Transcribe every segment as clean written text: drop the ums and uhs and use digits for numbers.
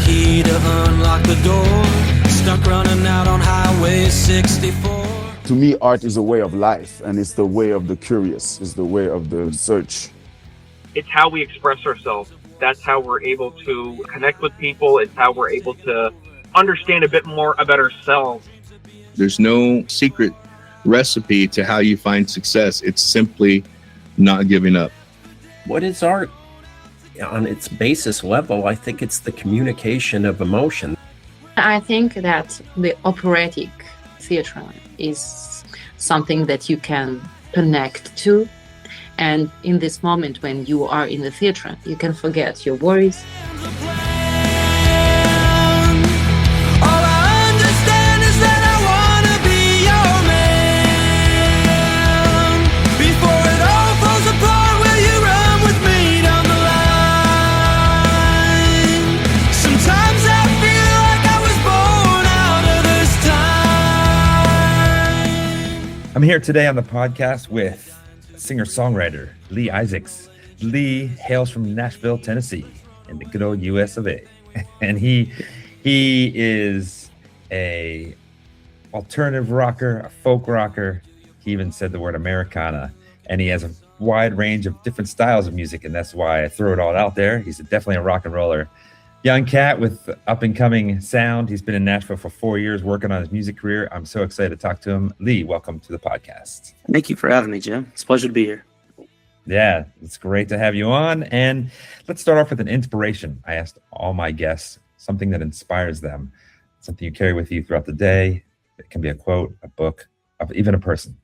key to unlock the door. Stuck running out on Highway 64. To me, art is a way of life, and it's the way of the curious, it's the way of the search. It's how we express ourselves. That's how we're able to connect with people. It's how we're able to understand a bit more about ourselves. There's no secret recipe to how you find success. It's simply not giving up. What is art? On its basis level, I think it's the communication of emotion. I think that the operatic theatre is something that you can connect to. And in this moment when you are in the theatre, you can forget your worries. I'm here today on the podcast with singer-songwriter Lee Isaacs. Lee hails from Nashville, Tennessee, in the good old US of A. And he is a alternative rocker, a folk rocker. He even said the word Americana. And he has a wide range of different styles of music, and that's why I throw it all out there. He's definitely a rock and roller. Young cat with up-and-coming sound. He's been in Nashville for 4 years working on his music career. I'm so excited to talk to him. Lee, welcome to the podcast. Thank you for having me, Jim. It's a pleasure to be here. Yeah, it's great to have you on. And let's start off with an inspiration. I asked all my guests something that inspires them, something you carry with you throughout the day. It can be a quote, a book, even a person.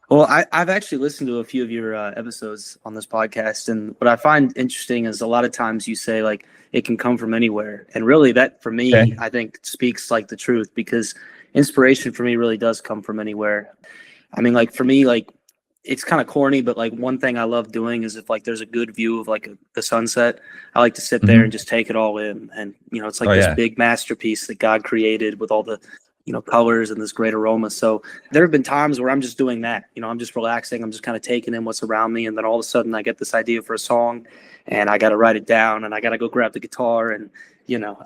Well, I've actually listened to a few of your episodes on this podcast, and what I find interesting is a lot of times you say, like, it can come from anywhere. And really that, for me, okay, I think speaks like the truth, because inspiration for me really does come from anywhere. I mean, like, for me, like, it's kind of corny, but like one thing I love doing is if like there's a good view of like the sunset, I like to sit there and just take it all in. And, you know, it's like this big masterpiece that God created with all the, you know, colors and this great aroma. So there have been times where I'm just doing that, you know, I'm just relaxing. I'm just kind of taking in what's around me. And then all of a sudden I get this idea for a song and I got to write it down and I got to go grab the guitar. And, you know,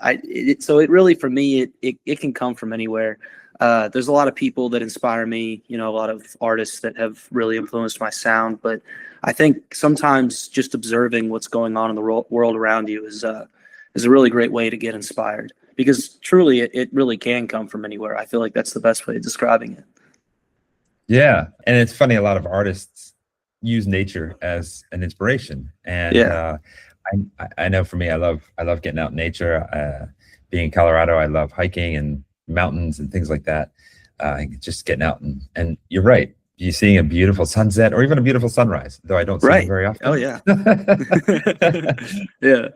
so it really, for me, it can come from anywhere. There's a lot of people that inspire me, you know, a lot of artists that have really influenced my sound. But I think sometimes just observing what's going on in the world around you is a really great way to get inspired. Because truly, it really can come from anywhere. I feel like that's the best way of describing it. Yeah. And it's funny, a lot of artists use nature as an inspiration. And I know for me, I love getting out in nature. Being in Colorado, I love hiking and mountains and things like that. Just getting out. And you're right. You seeing a beautiful sunset or even a beautiful sunrise, though I don't see it very often. Oh, yeah. Yeah.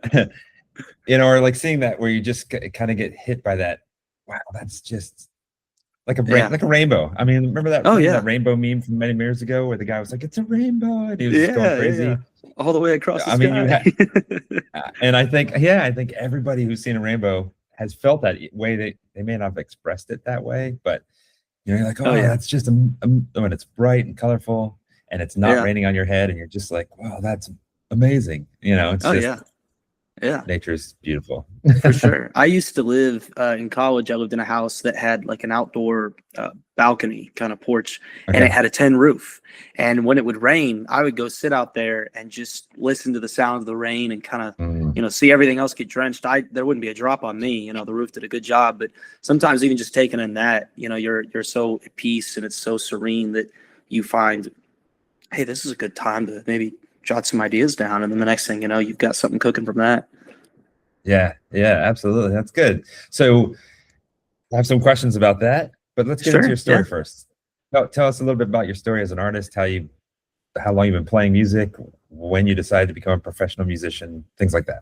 You know, or like seeing that where you just kind of get hit by that. Wow, that's just like a rainbow. I mean, remember that? That rainbow meme from many years ago where the guy was like, "It's a rainbow," and he was just going crazy all the way across the sky. And I think everybody who's seen a rainbow has felt that way. They may not have expressed it that way, but you know, you're like, it's just when it's bright and colorful, and it's not raining on your head, and you're just like, wow, that's amazing. You know, it's nature's beautiful. For sure. I used to live in college. I lived in a house that had like an outdoor balcony kind of porch, and it had a tin roof. And when it would rain, I would go sit out there and just listen to the sound of the rain and kind of, you know, see everything else get drenched. There wouldn't be a drop on me. You know, the roof did a good job, but sometimes even just taking in that, you know, you're so at peace and it's so serene that you find, hey, this is a good time to maybe jot some ideas down, and then the next thing you know, you've got something cooking from that. Yeah, absolutely. That's good. So I have some questions about that, but let's get into your story first. Tell us a little bit about your story as an artist, how long you've been playing music, when you decided to become a professional musician, things like that.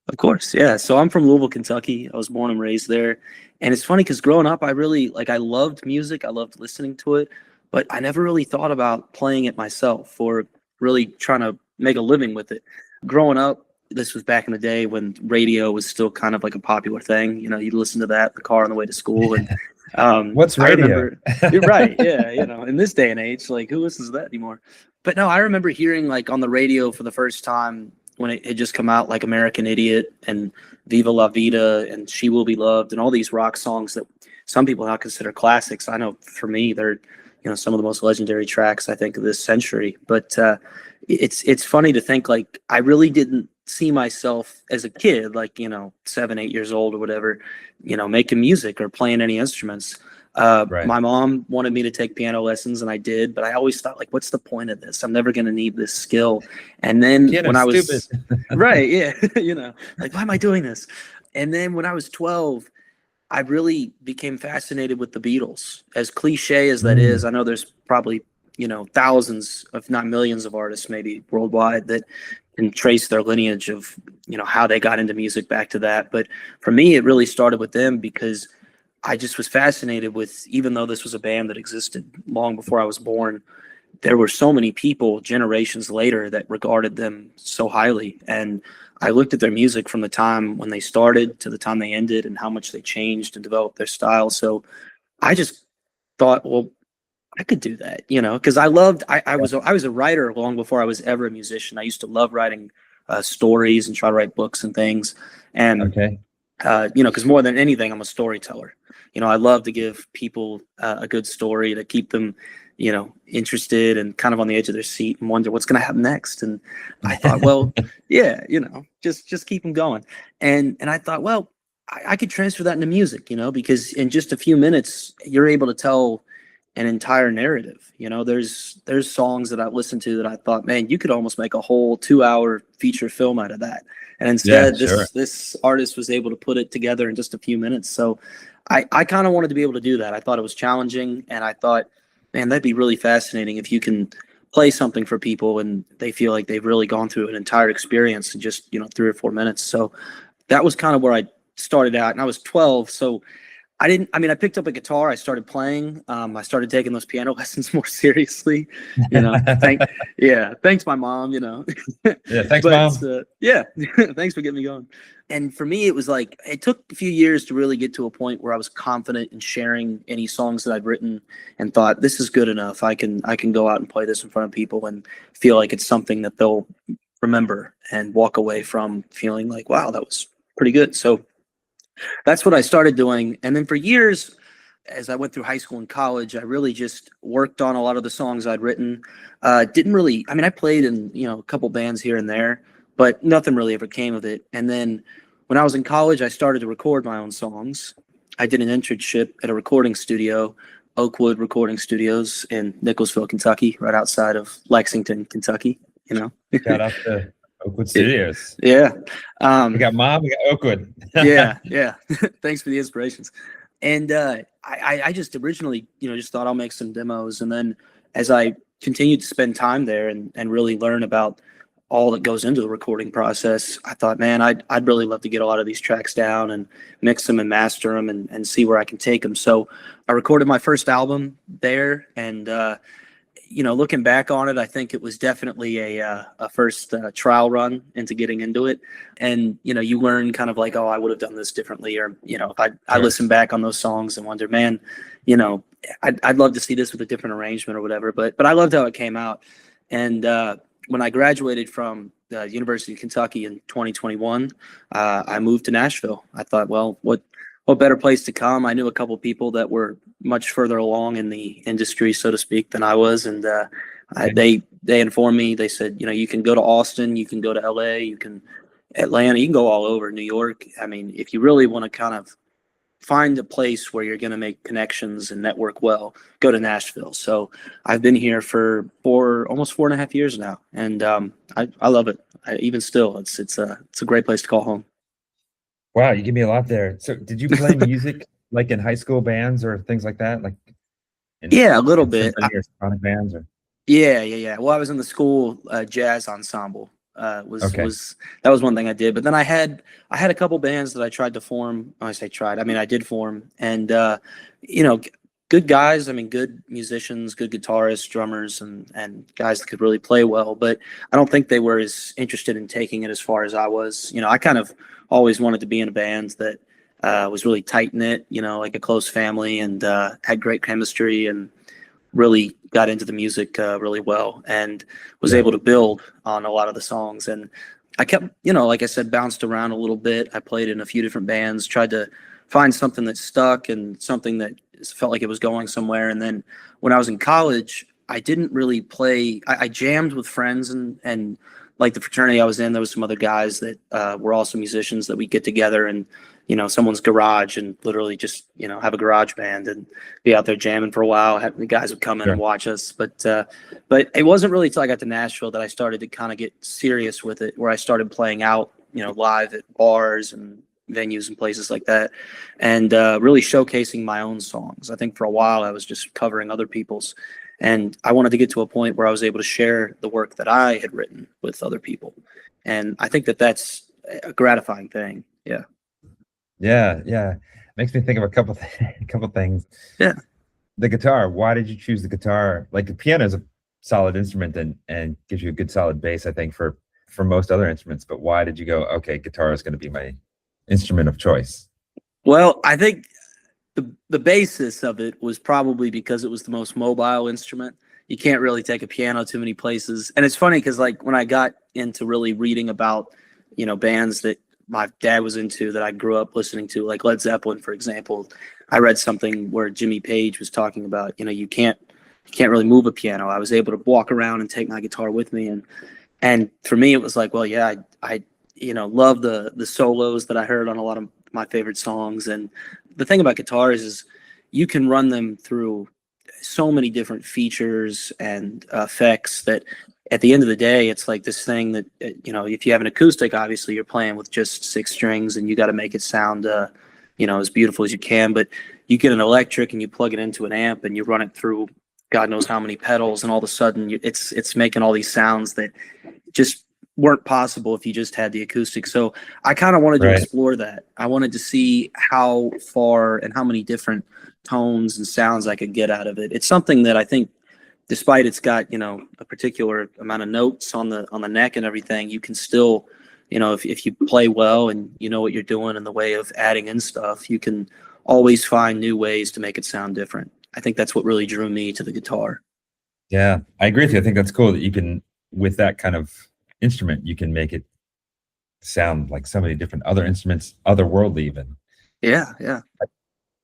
Of course, yeah. So I'm from Louisville, Kentucky. I was born and raised there. And it's funny because growing up, I loved music. I loved listening to it, but I never really thought about playing it myself or really trying to make a living with it. Growing up, this was back in the day when radio was still kind of like a popular thing. You know, you'd listen to that in the car on the way to school. And what's radio? You're right. Yeah. You know, in this day and age, like who listens to that anymore? But no, I remember hearing like on the radio for the first time when it had just come out, like American Idiot and Viva La Vida and She Will Be Loved and all these rock songs that some people now consider classics. I know for me, they're, some of the most legendary tracks, I think, of this century. But it's funny to think, like, I really didn't see myself as a kid, like, 7, 8 years old or whatever, making music or playing any instruments. Right. My mom wanted me to take piano lessons, and I did, but I always thought, like, what's the point of this? I'm never going to need this skill. And then Piano's when I was stupid. right, yeah, like, why am I doing this? And then when I was 12, I really became fascinated with the Beatles. As cliche as that is, I know there's probably, thousands, if not millions of artists maybe worldwide that can trace their lineage of, how they got into music back to that. But for me, it really started with them because I just was fascinated with, even though this was a band that existed long before I was born, there were so many people generations later that regarded them so highly. And I looked at their music from the time when they started to the time they ended and how much they changed and developed their style. So I just thought, well, I could do that, because I was a writer long before I was ever a musician. I used to love writing stories and try to write books and things. And, Okay. because more than anything, I'm a storyteller. I love to give people a good story to keep them, interested and kind of on the edge of their seat and wonder what's going to happen next. And I thought, well, yeah, just keep them going. And I thought, well, I could transfer that into music, because in just a few minutes, you're able to tell an entire narrative. There's songs that I listened to that I thought, man, you could almost make a whole 2-hour feature film out of that. And instead, this artist was able to put it together in just a few minutes. So I kind of wanted to be able to do that. I thought it was challenging, and I thought, man, that'd be really fascinating if you can play something for people and they feel like they've really gone through an entire experience in just 3 or 4 minutes. So that was kind of where I started out, and I was 12. So I picked up a guitar. I started playing. I started taking those piano lessons more seriously. Thanks, my mom. Yeah, thanks, Mom. Thanks for getting me going. And for me, it was like it took a few years to really get to a point where I was confident in sharing any songs that I'd written, and thought, this is good enough. I can go out and play this in front of people and feel like it's something that they'll remember and walk away from feeling like, wow, that was pretty good. So that's what I started doing. And then for years, as I went through high school and college, I really just worked on a lot of the songs I'd written. I played in, a couple bands here and there, but nothing really ever came of it. And then when I was in college, I started to record my own songs. I did an internship at a recording studio, Oakwood Recording Studios in Nicholsville, Kentucky, right outside of Lexington, Kentucky, Shout out to Oakwood Studios. Yeah. We got Mom, we got Oakwood. Yeah. Thanks for the inspirations. And I just originally, just thought I'll make some demos. And then as I continued to spend time there and really learn about all that goes into the recording process, I thought, man, I'd really love to get a lot of these tracks down and mix them and master them and see where I can take them. So I recorded my first album there, and looking back on it, I think it was definitely a first trial run into getting into it. And, you learn kind of like, oh, I would have done this differently. Or, if I listen back on those songs and wonder, man, I'd love to see this with a different arrangement or whatever. But I loved how it came out. And when I graduated from the University of Kentucky in 2021, I moved to Nashville. I thought, well, what better place to come? I knew a couple people that were much further along in the industry, so to speak, than I was. And they informed me, they said, you can go to Austin, you can go to LA, you can Atlanta, you can go all over, New York. I mean, if you really want to kind of find a place where you're going to make connections and network well, go to Nashville. So I've been here for almost 4.5 years now. And I love it. Even still, it's a great place to call home. Wow, you give me a lot there. So did you play music like in high school bands or things like that? Like a little bit. Symphonic bands or? Yeah. Well, I was in the school jazz ensemble. That was one thing I did. But then I had a couple bands that I tried to form. When I say tried, I did form. And good guys. Good musicians, good guitarists, drummers, and guys that could really play well. But I don't think they were as interested in taking it as far as I was. I kind of always wanted to be in a band that was really tight knit, like a close family, and had great chemistry, and really got into the music really well, and was able to build on a lot of the songs. And I kept, like I said, bounced around a little bit. I played in a few different bands, tried to find something that stuck and something that felt like it was going somewhere. And then when I was in college, I didn't really play. I jammed with friends and like the fraternity I was in, there was some other guys that were also musicians that we get together and, someone's garage and literally just, have a garage band and be out there jamming for a while. The guys would come in and watch us. But it wasn't really till I got to Nashville that I started to kind of get serious with it, where I started playing out, live at bars and venues and places like that, and really showcasing my own songs. I think for a while I was just covering other people's, and I wanted to get to a point where I was able to share the work that I had written with other people. And I think that that's a gratifying thing. Yeah. Yeah. Makes me think of a couple things. Yeah. The guitar. Why did you choose the guitar? Like the piano is a solid instrument and gives you a good solid bass, I think, for most other instruments. But why did you go, okay, guitar is going to be my instrument of choice? Well, I think the basis of it was probably because it was the most mobile instrument. You can't really take a piano too many places. And it's funny because like when I got into really reading about, bands that my dad was into that I grew up listening to, like Led Zeppelin, for example, I read something where Jimmy Page was talking about, you can't really move a piano. I was able to walk around and take my guitar with me. And for me, it was like, well, yeah, I love the solos that I heard on a lot of my favorite songs. And the thing about guitars is you can run them through so many different features and effects that at the end of the day, it's like this thing that, if you have an acoustic, obviously you're playing with just 6 strings and you got to make it sound, as beautiful as you can. But you get an electric and you plug it into an amp and you run it through God knows how many pedals, and all of a sudden it's making all these sounds that just weren't possible if you just had the acoustic. So I kind of wanted to explore that. I wanted to see how far and how many different tones and sounds I could get out of it. It's something that I think, despite it's got, a particular amount of notes on the neck and everything, you can still, if you play well and you know what you're doing in the way of adding in stuff, you can always find new ways to make it sound different. I think that's what really drew me to the guitar. Yeah, I agree with you. I think that's cool that you can, with that kind of instrument, you can make it sound like so many different other instruments, otherworldly even. Yeah.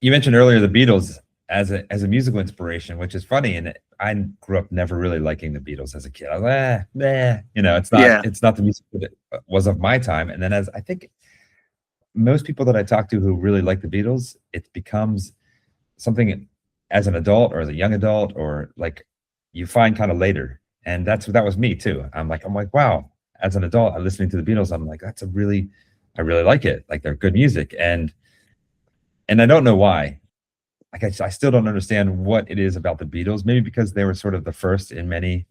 You mentioned earlier the Beatles as a musical inspiration, which is funny. And I grew up never really liking the Beatles as a kid. I was it's not the music that it was of my time. And then as I think most people that I talk to who really like the Beatles, it becomes something as an adult or as a young adult, or like you find kind of later. And that was me too. I'm like, wow, as an adult, I'm listening to the Beatles. I'm like, I really like it. Like they're good music. And I don't know why. Like I still don't understand what it is about the Beatles. Maybe because they were sort of the first in many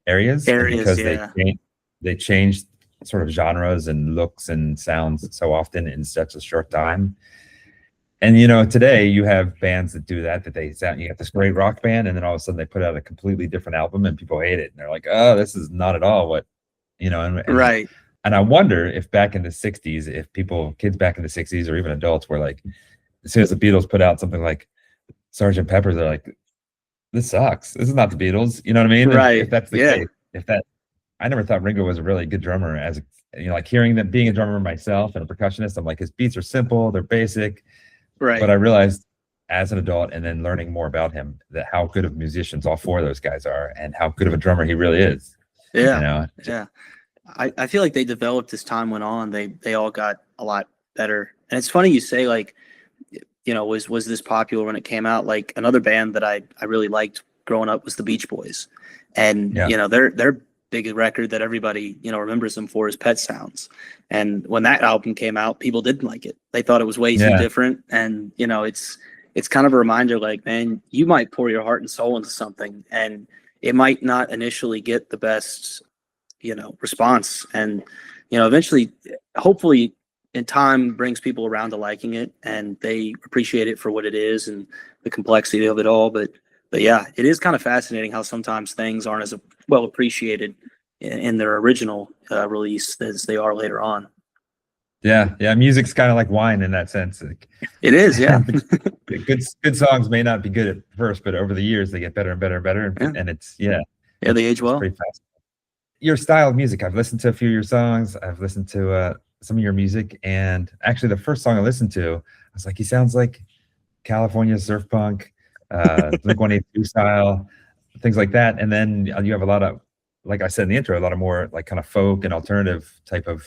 areas because they changed sort of genres and looks and sounds so often in such a short time. And today you have bands that do that they sound. You got this great rock band, and then all of a sudden they put out a completely different album, and people hate it, and they're like, "Oh, this is not at all what." Right. And I wonder if back in the '60s, if kids back in the '60s, or even adults, were like, as soon as the Beatles put out something like Sgt. Pepper, they're like, "This sucks. This is not the Beatles." You know what I mean? Right. If that's the case, I never thought Ringo was a really good drummer. As like hearing that, being a drummer myself and a percussionist, I'm like, his beats are simple, they're basic. Right. But I realized as an adult, and then learning more about him, that how good of musicians all 4 of those guys are, and how good of a drummer he really is. Yeah. Yeah. I feel like they developed as time went on. They all got a lot better. And it's funny you say, like, was this popular when it came out? Like another band that I really liked growing up was the Beach Boys. And, their big record that everybody, remembers them for is Pet Sounds. And when that album came out, people didn't like it. They thought it was way too different. And, it's kind of a reminder, like, man, you might pour your heart and soul into something and it might not initially get the best, response. And, eventually, hopefully in time brings people around to liking it and they appreciate it for what it is and the complexity of it all. But yeah, it is kind of fascinating how sometimes things aren't as well appreciated in their original release as they are later on. Yeah. Music's kind of like wine in that sense. Like, it is, yeah. good songs may not be good at first, but over the years they get better and better and better. And it's they age well. Pretty fast. your style of music. I've listened to a few of your songs. I've listened to some of your music, and actually the first song I listened to, I was like, he sounds like California surf punk, Blink-182 style, things like that. And then you have a lot of, like I said in the intro, a lot of more like kind of folk and alternative type of,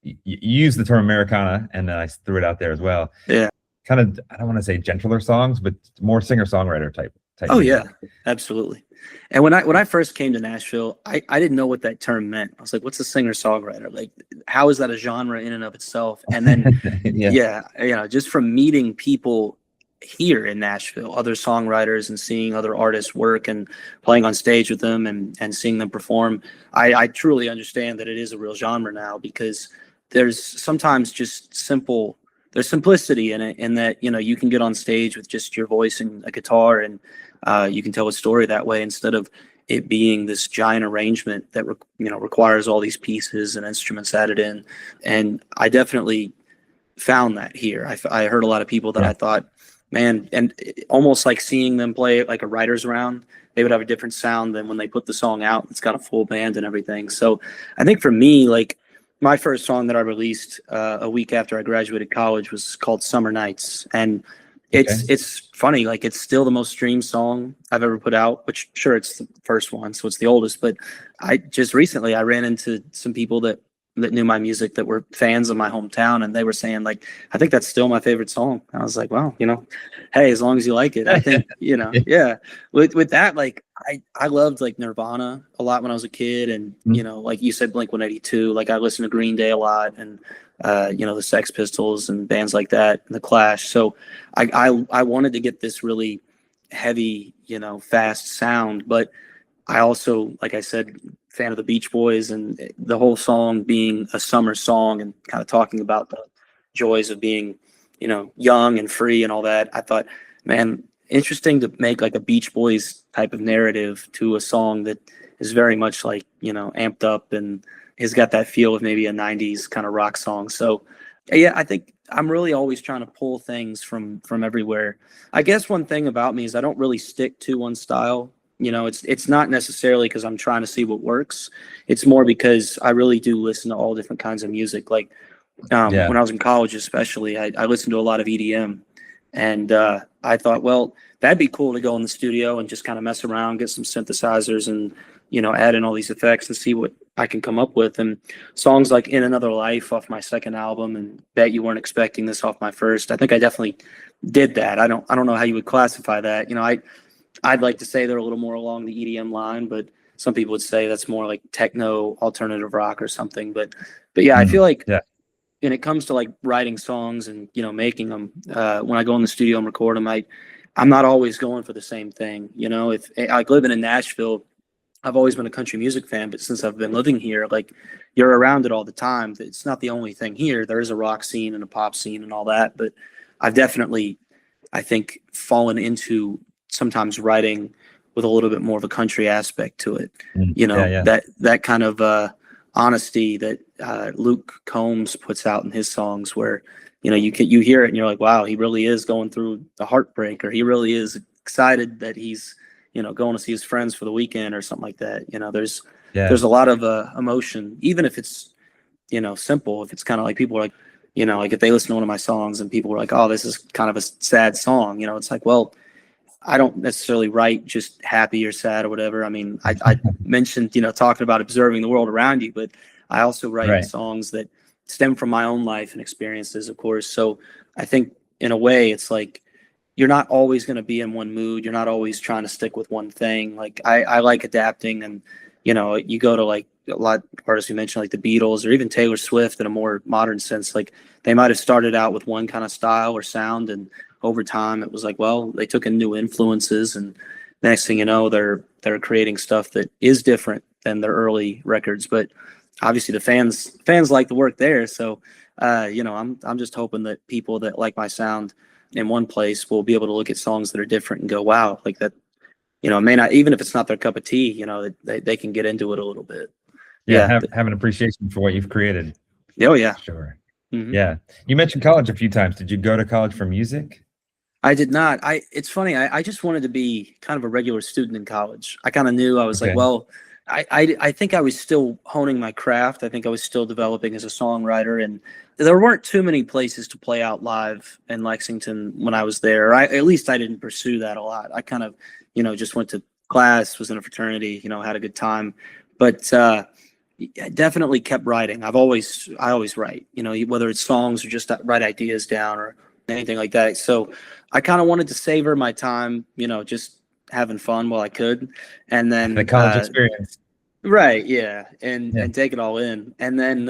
you use the term Americana, and then I threw it out there as well. Yeah. Kind of, I don't want to say gentler songs, but more singer-songwriter type. Oh music. yeah, absolutely. And when I first came to Nashville, I didn't know what that term meant. I was like, what's a singer-songwriter? Like, how is that a genre in and of itself? And then, yeah, just from meeting people here in Nashville, other songwriters, and seeing other artists work and playing on stage with them and seeing them perform, I truly understand that it is a real genre now, because there's sometimes just there's simplicity in it, in that, you can get on stage with just your voice and a guitar, and you can tell a story that way, instead of it being this giant arrangement that requires all these pieces and instruments added in. And I definitely found that here. I heard a lot of people that I thought, man, and almost like seeing them play it like a writer's round, they would have a different sound than when they put the song out. It's got a full band and everything. So I think for me, like, my first song that I released a week after I graduated college was called Summer Nights. And it's funny, like, it's still the most streamed song I've ever put out, which, sure, it's the first one, so it's the oldest. But I just recently, I ran into some people that knew my music, that were fans of my hometown, and they were saying, like, I think that's still my favorite song. I was like, well, hey, as long as you like it, I think, yeah. With that, like, I loved like Nirvana a lot when I was a kid, and like you said, Blink-182. Like, I listened to Green Day a lot, and the Sex Pistols and bands like that, and the Clash. So I wanted to get this really heavy, fast sound, but I also, like I said, fan of the Beach Boys, and the whole song being a summer song and kind of talking about the joys of being, young and free and all that. I thought, man, interesting to make like a Beach Boys type of narrative to a song that is very much like, amped up and has got that feel of maybe a 90s kind of rock song. So yeah, I think I'm really always trying to pull things from everywhere. I guess one thing about me is I don't really stick to one style. It's not necessarily because I'm trying to see what works. It's more because I really do listen to all different kinds of music. Like when I was in college, especially, I listened to a lot of EDM, and I thought, well, that'd be cool to go in the studio and just kind of mess around, get some synthesizers, and add in all these effects and see what I can come up with. And songs like In Another Life off my second album, and Bet You Weren't Expecting This off my first, I think I definitely did that. I don't know how you would classify that. I'd like to say they're a little more along the EDM line, but some people would say that's more like techno, alternative rock or something. But yeah, I feel like when it comes to like writing songs and, making them, when I go in the studio and record them, I'm not always going for the same thing. If like living in Nashville, I've always been a country music fan, but since I've been living here, like, you're around it all the time. It's not the only thing here. There is a rock scene and a pop scene and all that, but I've definitely, I think, fallen into sometimes writing with a little bit more of a country aspect to it. That kind of honesty that Luke Combs puts out in his songs, where you hear it and you're like, wow, he really is going through the heartbreak, or he really is excited that he's going to see his friends for the weekend or something like that. There's a lot of emotion, even if it's simple. If it's kind of like, people are like, like if they listen to one of my songs and people were like, oh, this is kind of a sad song, it's like, well, I don't necessarily write just happy or sad or whatever. I mean, I mentioned, talking about observing the world around you, but I also write songs that stem from my own life and experiences, of course. So I think in a way it's like, you're not always going to be in one mood. You're not always trying to stick with one thing. Like I like adapting, and, you go to like a lot of artists you mentioned, like the Beatles or even Taylor Swift in a more modern sense. Like, they might've started out with one kind of style or sound, and over time it was like, well, they took in new influences, and the next thing you know, they're creating stuff that is different than their early records. But obviously the fans like the work there. So, I'm just hoping that people that like my sound in one place will be able to look at songs that are different and go, wow, like that, it may not, even if it's not their cup of tea, they can get into it a little bit. Have an appreciation for what you've created. Oh yeah. Sure. Mm-hmm. Yeah. You mentioned college a few times. Did you go to college for music? I did not. It's funny. I just wanted to be kind of a regular student in college. I kind of knew, I was like, well, I think I was still honing my craft. I think I was still developing as a songwriter, and there weren't too many places to play out live in Lexington when I was there. At least I didn't pursue that a lot. I kind of, just went to class, was in a fraternity, had a good time, but I definitely kept writing. I always write, whether it's songs or just write ideas down or anything like that. So I kind of wanted to savor my time, just having fun while I could, and then The college experience. right, yeah, and Yeah. and take it all in. And then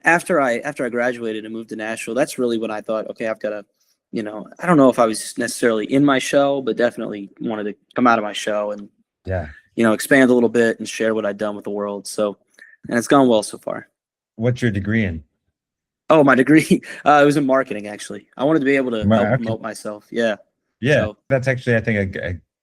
after I graduated and moved to Nashville, that's really when I thought, okay, I've got to, I don't know if I was necessarily in my shell, but definitely wanted to come out of my shell and Yeah. expand a little bit and share what I'd done with the world. So, and it's gone well so far. What's your degree in? Oh, my degree, it was in marketing, actually. I wanted to be able to help Marketing. promote myself. Yeah. Yeah, So- that's actually, I think,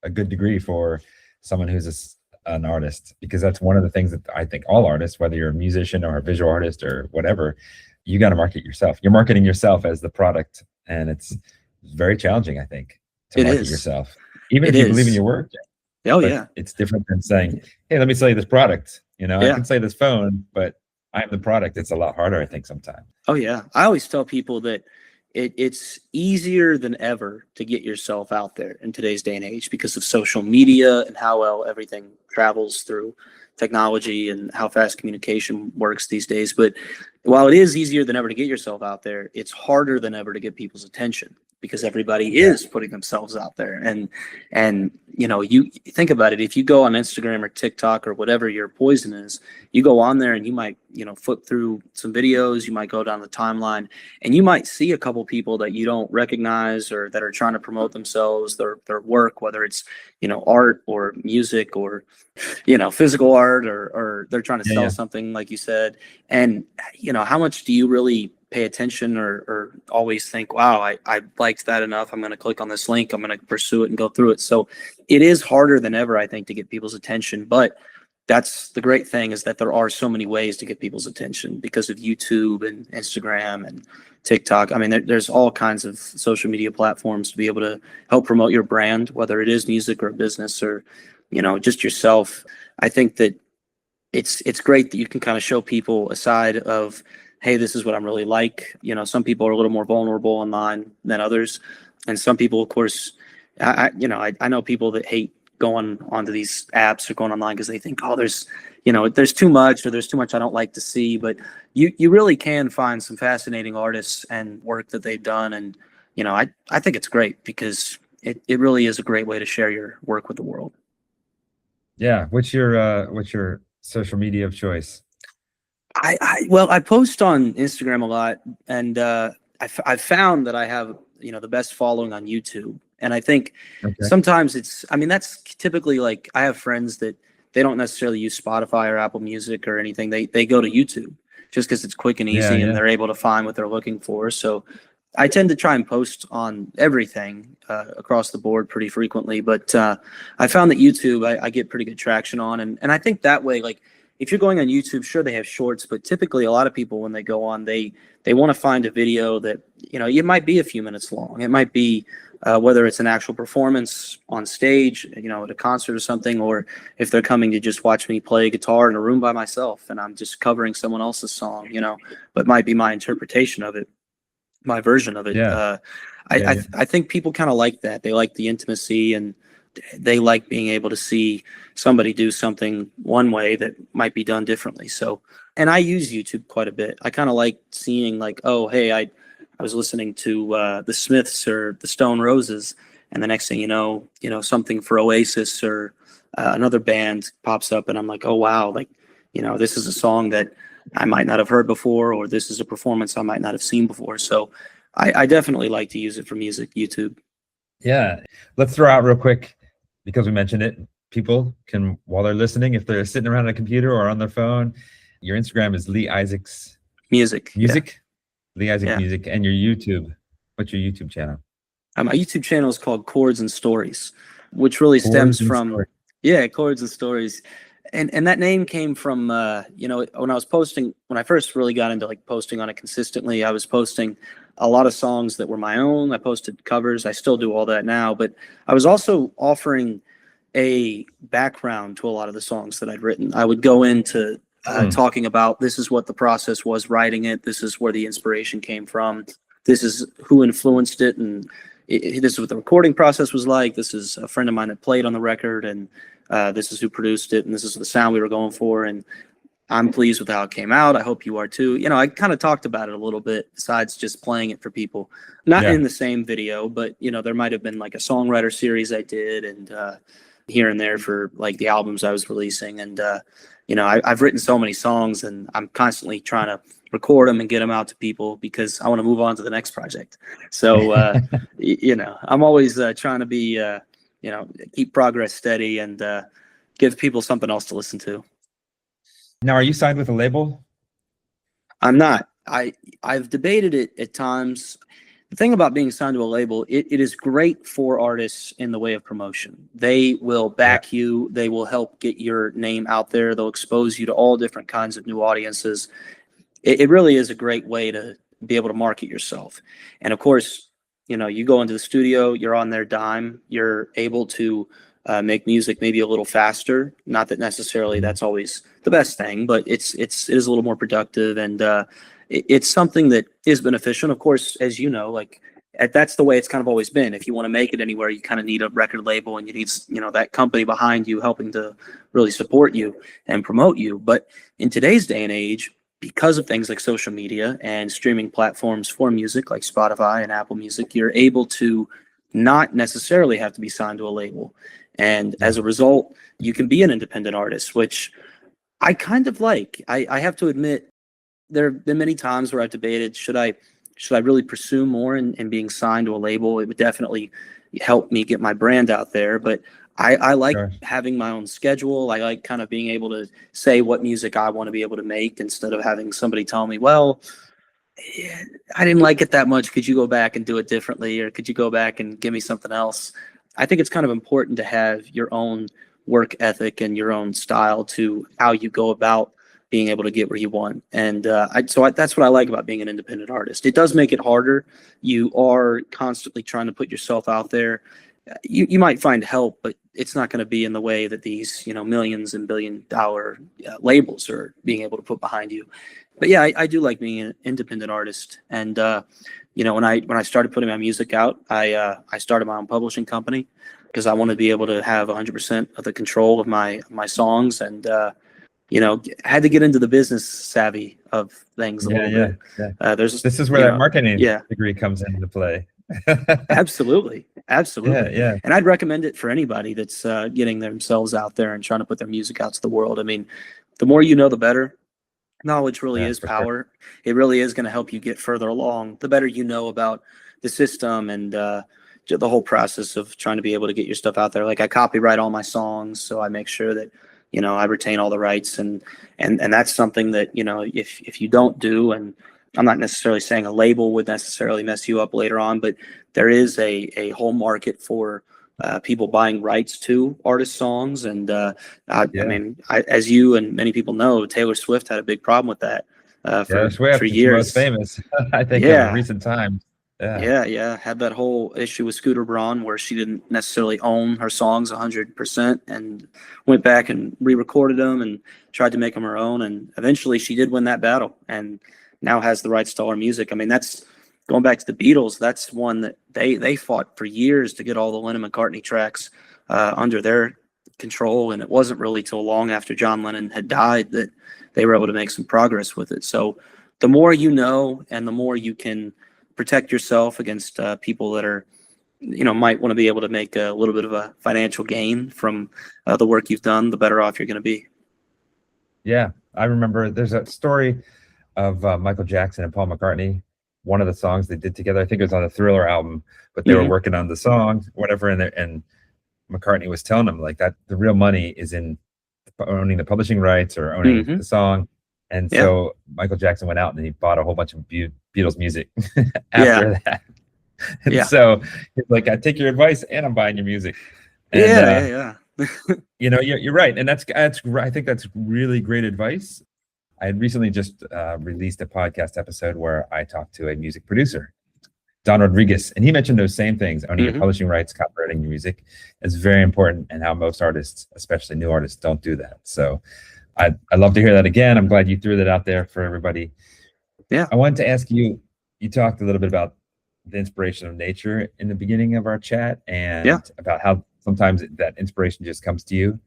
a good degree for someone who's an artist, because that's one of the things that I think all artists, whether you're a musician or a visual artist or whatever, you got to market yourself. You're marketing yourself as the product, and it's very challenging, I think, to It market is. yourself, even It if you believe in is. your work. Oh, But yeah. it's different than saying, "Hey, let me sell you this product." I Yeah. can sell you this phone, but I'm the product. It's a lot harder, I think, sometimes. Oh yeah, I always tell people that it's easier than ever to get yourself out there in today's day and age because of social media and how well everything travels through technology and how fast communication works these days. But while it is easier than ever to get yourself out there, it's harder than ever to get people's attention because everybody is putting themselves out there. And you think about it, if you go on Instagram or TikTok or whatever your poison is, you go on there and you might, flip through some videos, you might go down the timeline, and you might see a couple people that you don't recognize or that are trying to promote themselves, their work, whether it's, art or music or, physical art, or they're trying to sell something, like you said. And, how much do you really pay attention or always think, wow, I liked that enough, I'm going to click on this link, I'm going to pursue it and go through it. So it is harder than ever, I think, to get people's attention. But that's the great thing, is that there are so many ways to get people's attention because of YouTube and Instagram and TikTok. I mean, there's all kinds of social media platforms to be able to help promote your brand, whether it is music or a business or, just yourself. I think that it's great that you can kind of show people a side of, hey, this is what I'm really like. Some people are a little more vulnerable online than others. And some people, of course, I know people that hate going onto these apps or going online because they think, oh, there's too much, or there's too much I don't like to see. But you really can find some fascinating artists and work that they've done. And, I think it's great because it really is a great way to share your work with the world. Yeah. What's your social media of choice? I post on Instagram a lot, and I've found that I have the best following on YouTube. And I think sometimes that's typically, like, I have friends that they don't necessarily use Spotify or Apple Music or anything. They go to YouTube just because it's quick and easy, and they're able to find what they're looking for. So I tend to try and post on everything across the board pretty frequently. But I found that YouTube I get pretty good traction on, and I think that way, like, if you're going on YouTube, sure, they have shorts, but typically a lot of people, when they go on, they want to find a video that, it might be a few minutes long. It might be whether it's an actual performance on stage, at a concert or something, or if they're coming to just watch me play guitar in a room by myself and I'm just covering someone else's song, but might be my interpretation of it, my version of it. Yeah. I think people kind of like that. They like the intimacy, and they like being able to see somebody do something one way that might be done differently. So, and I use YouTube quite a bit. I kind of like seeing, like, oh, hey, I was listening to the Smiths or the Stone Roses, and the next thing you know, something for Oasis or another band pops up, and I'm like, oh wow, like, this is a song that I might not have heard before, or this is a performance I might not have seen before. So I definitely like to use it for music, YouTube. Yeah. Let's throw out real quick, because we mentioned it, people can, while they're listening, if they're sitting around a computer or on their phone, your Instagram is Lee Isaacs Music. Lee Isaac Music. And your YouTube, what's your YouTube channel? My YouTube channel is called Chords and Stories, which really stems from Chords and Stories. And that name came from when I first really got into, like, posting on it consistently, I was posting a lot of songs that were my own. I posted covers. I still do all that now, but I was also offering a background to a lot of the songs that I'd written. I would go into talking about, this is what the process was writing it. This is where the inspiration came from. This is who influenced it. And this is what the recording process was like. This is a friend of mine that played on the record, and this is who produced it. And this is the sound we were going for. And I'm pleased with how it came out. I hope you are too. You know, I kind of talked about it a little bit besides just playing it for people, not in the same video, but you know, there might've been like a songwriter series I did, and here and there for like the albums I was releasing. And, you know, I've written so many songs, and I'm constantly trying to record them and get them out to people because I want to move on to the next project. So, you know, I'm always trying to be, you know, keep progress steady and give people something else to listen to. Now, are you signed with a label? I'm not. I've debated it at times. The thing about being signed to a label, it is great for artists in the way of promotion. They will back you. They will help get your name out there. They'll expose you to all different kinds of new audiences. It really is a great way to be able to market yourself. And of course, you know, you go into the studio, you're on their dime. You're able to make music maybe a little faster. Not that necessarily that's always the best thing, but it is a little more productive, and it's something that is beneficial. Of course, as you know, like that's the way it's kind of always been. If you want to make it anywhere, you kind of need a record label, and you need, you know, that company behind you helping to really support you and promote you. But in today's day and age, because of things like social media and streaming platforms for music like Spotify and Apple Music, you're able to not necessarily have to be signed to a label. And as a result, you can be an independent artist, which I kind of like. I have to admit, there have been many times where I've debated, should I really pursue more in being signed to a label? It would definitely help me get my brand out there. But I like having my own schedule. I like kind of being able to say what music I want to be able to make instead of having somebody tell me, well, I didn't like it that much. Could you go back and do it differently? Or could you go back and give me something else? I think it's kind of important to have your own work ethic and your own style to how you go about being able to get where you want. And that's what I like about being an independent artist. It does make it harder. You are constantly trying to put yourself out there. You might find help, but it's not going to be in the way that these, you know, millions and $billion labels are being able to put behind you. But yeah, I do like being an independent artist. And you know, when I started putting my music out, I started my own publishing company because I wanted to be able to have 100% of the control of my songs, and you know, had to get into the business savvy of things a little bit. Yeah. This is where that marketing degree comes into play. Absolutely. Yeah. And I'd recommend it for anybody that's getting themselves out there and trying to put their music out to the world. I mean, the more you know, the better. Knowledge really is power. Sure. It really is going to help you get further along. The better you know about the system and the whole process of trying to be able to get your stuff out there. Like, I copyright all my songs, so I make sure that, you know, I retain all the rights, and that's something that, you know, if you don't do, and I'm not necessarily saying a label would necessarily mess you up later on, but there is a whole market for people buying rights to artist songs. And I mean, as you and many people know, Taylor Swift had a big problem with that for years. Most famous, I think, in recent times. Yeah. Had that whole issue with Scooter Braun where she didn't necessarily own her songs 100%, and went back and re-recorded them and tried to make them her own. And eventually she did win that battle, and now has the rights to all her music. I mean, that's going back to the Beatles. That's one that they fought for years to get all the Lennon McCartney tracks under their control. And it wasn't really till long after John Lennon had died that they were able to make some progress with it. So the more you know, and the more you can protect yourself against people that are, you know, might want to be able to make a little bit of a financial gain from the work you've done, the better off you're going to be. Yeah. I remember there's a story of Michael Jackson and Paul McCartney. One of the songs they did together, I think it was on the Thriller album, but they were working on the song, whatever, and McCartney was telling them like that the real money is in owning the publishing rights or owning the song. And so Michael Jackson went out and he bought a whole bunch of Beatles music after that. And so he's like, I take your advice and I'm buying your music. And, you know, you're right. And I think that's really great advice. I had recently just released a podcast episode where I talked to a music producer, Don Rodriguez, and he mentioned those same things: owning your publishing rights, copywriting your music. It's very important, and how most artists, especially new artists, don't do that. So I'd love to hear that again. I'm glad you threw that out there for everybody. Yeah. I wanted to ask you, you talked a little bit about the inspiration of nature in the beginning of our chat, and about how sometimes that inspiration just comes to you.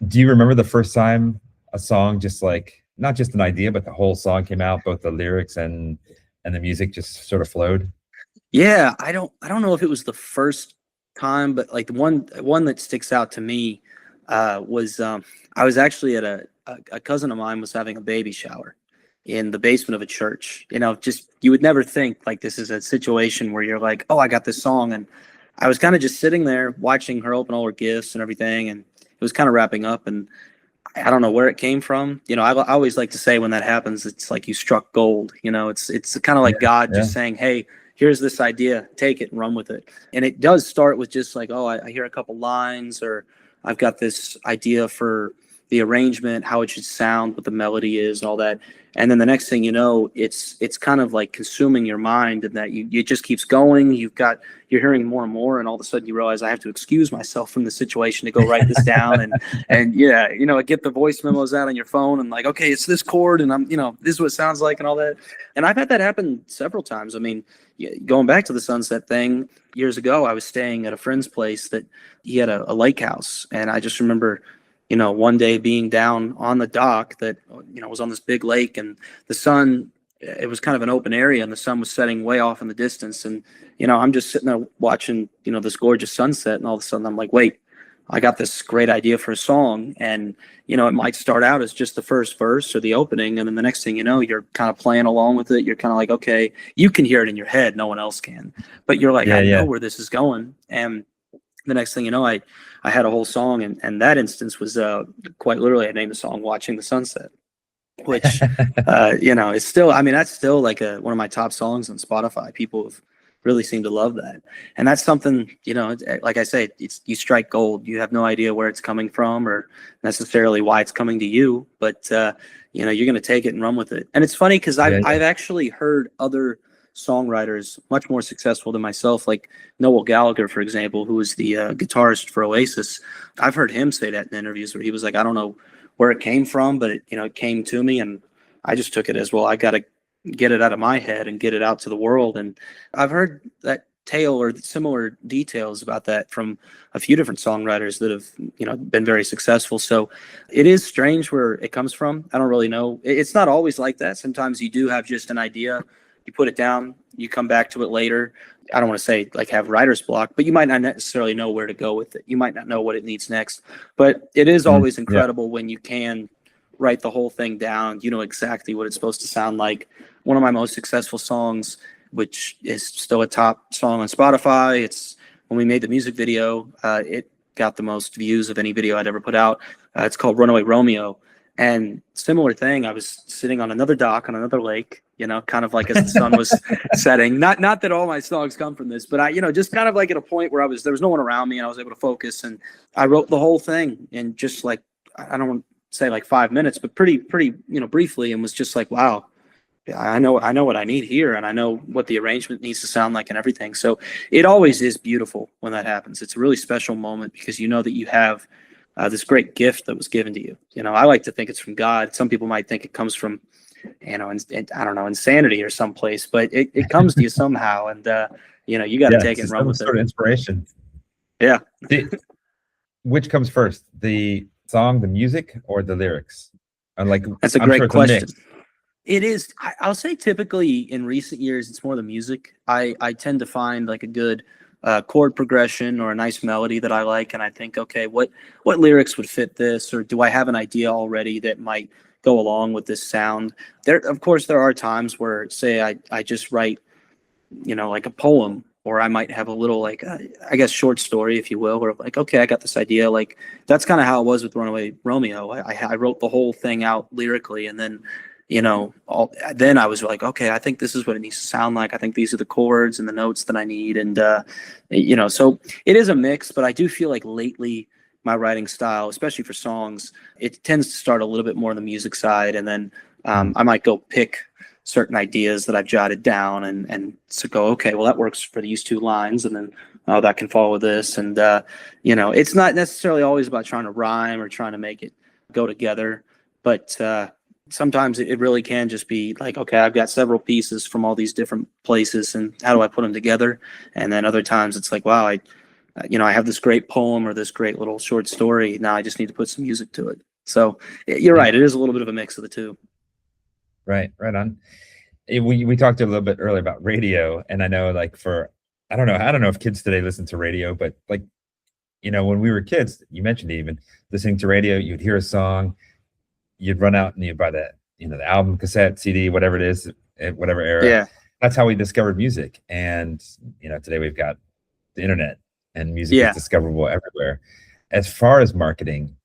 Do you remember the first time a song, just like, not just an idea, but the whole song came out, both the lyrics and the music just sort of flowed? Yeah, I don't know if it was the first time, but like the one that sticks out to me was I was actually at a cousin of mine was having a baby shower in the basement of a church. You know, just, you would never think like this is a situation where you're like, oh, I got this song. And I was kind of just sitting there watching her open all her gifts and everything, and it was kind of wrapping up, and I don't know where it came from. You know, I always like to say when that happens, it's like you struck gold. You know, it's kind of like God just saying, hey, here's this idea, take it and run with it. And it does start with just like, oh, I hear a couple lines, or I've got this idea for the arrangement, how it should sound, what the melody is, and all that. And then the next thing you know, it's kind of like consuming your mind, and that it just keeps going. You're hearing more and more, and all of a sudden you realize I have to excuse myself from the situation to go write this down, and yeah, you know, get the voice memos out on your phone, and like, okay, it's this chord, and I'm, you know, this is what it sounds like, and all that. And I've had that happen several times. I mean, going back to the sunset thing, years ago, I was staying at a friend's place that he had a lake house, and I just remember, you know, one day being down on the dock that, you know, was on this big lake, and the sun, it was kind of an open area, and the sun was setting way off in the distance. And, you know, I'm just sitting there watching, you know, this gorgeous sunset, and all of a sudden I'm like, wait, I got this great idea for a song. And, you know, it might start out as just the first verse or the opening, and then the next thing you know, you're kind of playing along with it. You're kind of like, okay, you can hear it in your head, no one else can, but you're like, I know where this is going. And the next thing you know, I had a whole song, and that instance was quite literally, I named the song "Watching the Sunset," which you know, is still, I mean, that's still like one of my top songs on Spotify. People have really seemed to love that, and that's something, you know, like I say, you strike gold. You have no idea where it's coming from or necessarily why it's coming to you, but you know, you're going to take it and run with it. And it's funny because I've actually heard other songwriters much more successful than myself, like Noel Gallagher, for example, who was the guitarist for Oasis. I've heard him say that in interviews, where he was like, I don't know where it came from, but it came to me, and I just took it as, well, I got to get it out of my head and get it out to the world. And I've heard that tale or similar details about that from a few different songwriters that have, you know, been very successful. So it is strange where it comes from. I don't really know. It's not always like that. Sometimes you do have just an idea, you put it down, you come back to it later. I don't want to say like have writer's block, but you might not necessarily know where to go with it. You might not know what it needs next, but it is always incredible when you can write the whole thing down. You know exactly what it's supposed to sound like. One of my most successful songs, which is still a top song on Spotify, it's when we made the music video, it got the most views of any video I'd ever put out. It's called Runaway Romeo. And similar thing, I was sitting on another dock on another lake, you know, kind of like as the sun was setting. Not that all my songs come from this, but I, you know, just kind of like at a point where there was no one around me, and I was able to focus, and I wrote the whole thing in just like, I don't want to say like 5 minutes, but pretty, you know, briefly, and was just like, wow, I know what I need here, and I know what the arrangement needs to sound like and everything. So it always is beautiful when that happens. It's a really special moment because you know that you have this great gift that was given to you. You know, I like to think it's from God. Some people might think it comes from, you know, and I don't know, insanity or someplace, but it comes to you somehow. And, you know, you got to take it and run with it. Sort of inspiration. Yeah. Which comes first, the song, the music, or the lyrics? And like, that's a great question. It is. I'll say typically in recent years, it's more the music. I tend to find like a good chord progression or a nice melody that I like, and I think, okay, what lyrics would fit this, or do I have an idea already that might go along with this sound? Of course, there are times where, say, I just write, you know, like a poem, or I might have a little like I guess short story, if you will, where like, okay, I got this idea. Like that's kind of how it was with Runaway Romeo. I wrote the whole thing out lyrically, and then, you know, then I was like, okay, I think this is what it needs to sound like. I think these are the chords and the notes that I need. And, you know, so it is a mix, but I do feel like lately my writing style, especially for songs, it tends to start a little bit more on the music side. And then I might go pick certain ideas that I've jotted down, and so go, okay, well, that works for these two lines, and then oh, that can follow this. And it's not necessarily always about trying to rhyme or trying to make it go together, but sometimes it really can just be like, okay, I've got several pieces from all these different places, and how do I put them together? And then other times it's like, wow, I have this great poem or this great little short story. Now I just need to put some music to it. So you're right. It is a little bit of a mix of the two. Right on. We talked a little bit earlier about radio, and I know like I don't know if kids today listen to radio, but like, when we were kids, you mentioned even listening to radio, you'd hear a song, you'd run out and you'd buy the album, cassette, CD, whatever it is, whatever era. Yeah. That's how we discovered music. And, today we've got the internet and music is discoverable everywhere. As far as marketing,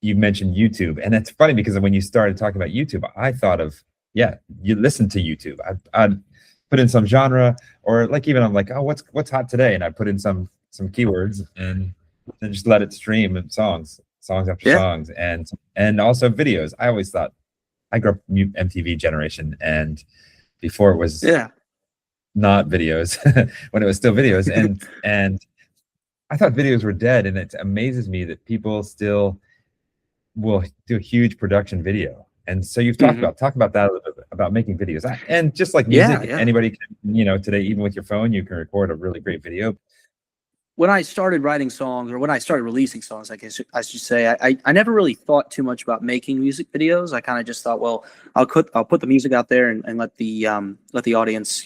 you mentioned YouTube. And it's funny because when you started talking about YouTube, I thought of, you listen to YouTube. I'd put in some genre, or like even I'm like, oh, what's hot today? And I put in some keywords and then just let it stream songs after songs, and also videos. I always thought, I grew up MTV generation, and before it was not videos, when it was still videos, and I thought videos were dead. And it amazes me that people still will do a huge production video. And so you've talked about that a little bit, about making videos, and just like music, anybody can, today, even with your phone, you can record a really great video. When I started writing songs, or when I started releasing songs, I guess I should say, I never really thought too much about making music videos. I kind of just thought, well, I'll put the music out there and let the audience,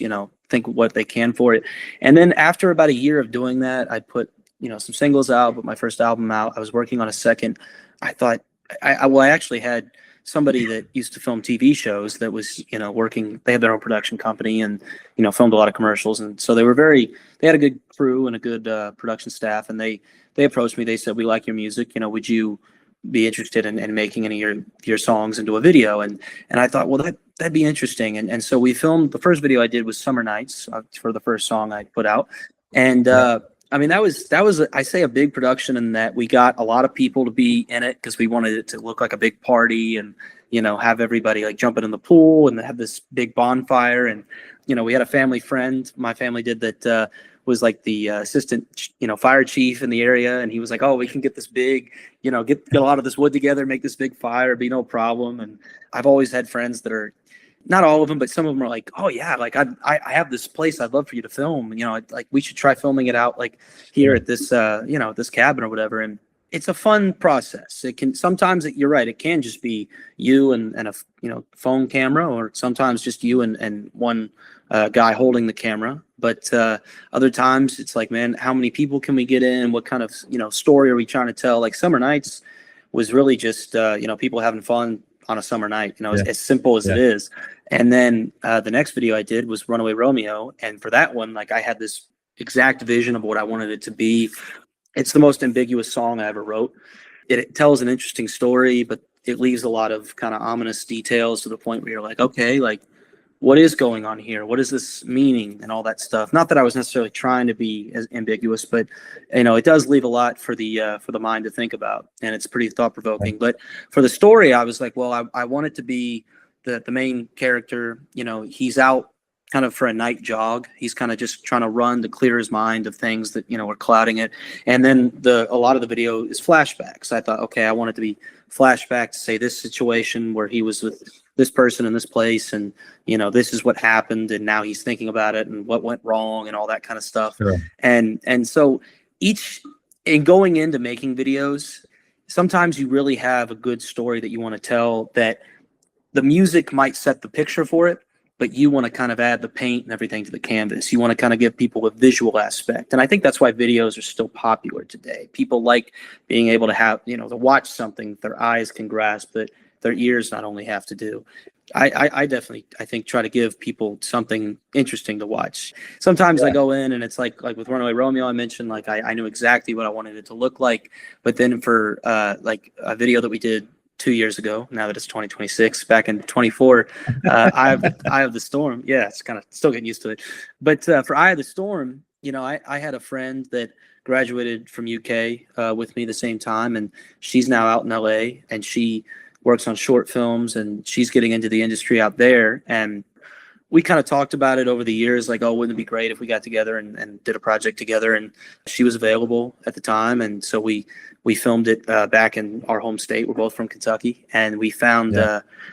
think what they can for it. And then after about a year of doing that, I put, some singles out, put my first album out. I was working on a second. I thought, I actually had somebody that used to film TV shows that was, working, they had their own production company and, filmed a lot of commercials. And so they had a good crew and a good production staff. And they approached me, they said, we like your music, would you be interested in making any of your songs into a video? And I thought, well, that'd be interesting. And so we filmed, the first video I did was Summer Nights for the first song I put out. And, that was I say a big production, in that we got a lot of people to be in it because we wanted it to look like a big party, and have everybody like jumping in the pool and have this big bonfire. And we had a family friend my family did that was like the assistant fire chief in the area, and he was like, oh, we can get this big get a lot of this wood together, make this big fire, be no problem. And I've always had friends that are, not all of them, but some of them are like, oh yeah, like I have this place I'd love for you to film, like we should try filming it out like here at this this cabin or whatever. And it's a fun process. It can sometimes, you're right, it can just be you and a phone camera, or sometimes just you and one guy holding the camera. But other times it's like, man, how many people can we get in? What kind of story are we trying to tell? Like Summer Nights was really just people having fun on a summer night, as simple as it is. And then the next video I did was Runaway Romeo. And for that one, like I had this exact vision of what I wanted it to be. It's the most ambiguous song I ever wrote. It tells an interesting story, but it leaves a lot of kind of ominous details to the point where you're like, okay, like what is going on here? What is this meaning and all that stuff? Not that I was necessarily trying to be as ambiguous, but it does leave a lot for the mind to think about, and it's pretty thought provoking. But for the story, I was like, well, I want it to be the main character. He's out kind of for a night jog. He's kind of just trying to run to clear his mind of things that are clouding it. And then a lot of the video is flashbacks. I thought, okay, I want it to be flashback to say this situation where he was with this person in this place, and this is what happened, and now he's thinking about it and what went wrong and all that kind of stuff. Sure. And so in going into making videos, sometimes you really have a good story that you want to tell, that the music might set the picture for it, but you want to kind of add the paint and everything to the canvas. You want to kind of give people a visual aspect. And I think that's why videos are still popular today. People like being able to have, to watch something their eyes can grasp, that their ears not only have to do. I definitely, I think, try to give people something interesting to watch. Sometimes I go in and it's like with Runaway Romeo, I mentioned, like I knew exactly what I wanted it to look like. But then for like a video that we did 2 years ago, now that it's 2026, back in 24, Eye of the Storm. Yeah, it's kind of still getting used to it. But for Eye of the Storm, I had a friend that graduated from UK with me the same time, and she's now out in LA, and works on short films, and she's getting into the industry out there. And we kind of talked about it over the years, like, oh, wouldn't it be great if we got together and did a project together? And she was available at the time, and so we filmed it back in our home state. We're both from Kentucky, and we found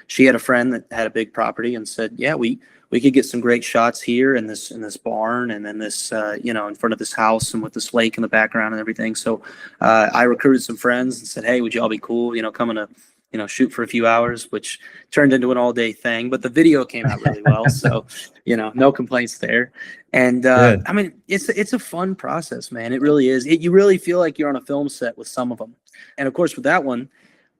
she had a friend that had a big property and said, yeah, we could get some great shots here in this barn, and then this in front of this house, and with this lake in the background and everything. So I recruited some friends and said, hey, would you all be cool, coming to shoot for a few hours, which turned into an all-day thing. But the video came out really well, so no complaints there. And I mean, it's a fun process, man. It really is. You really feel like you're on a film set with some of them. And of course, with that one,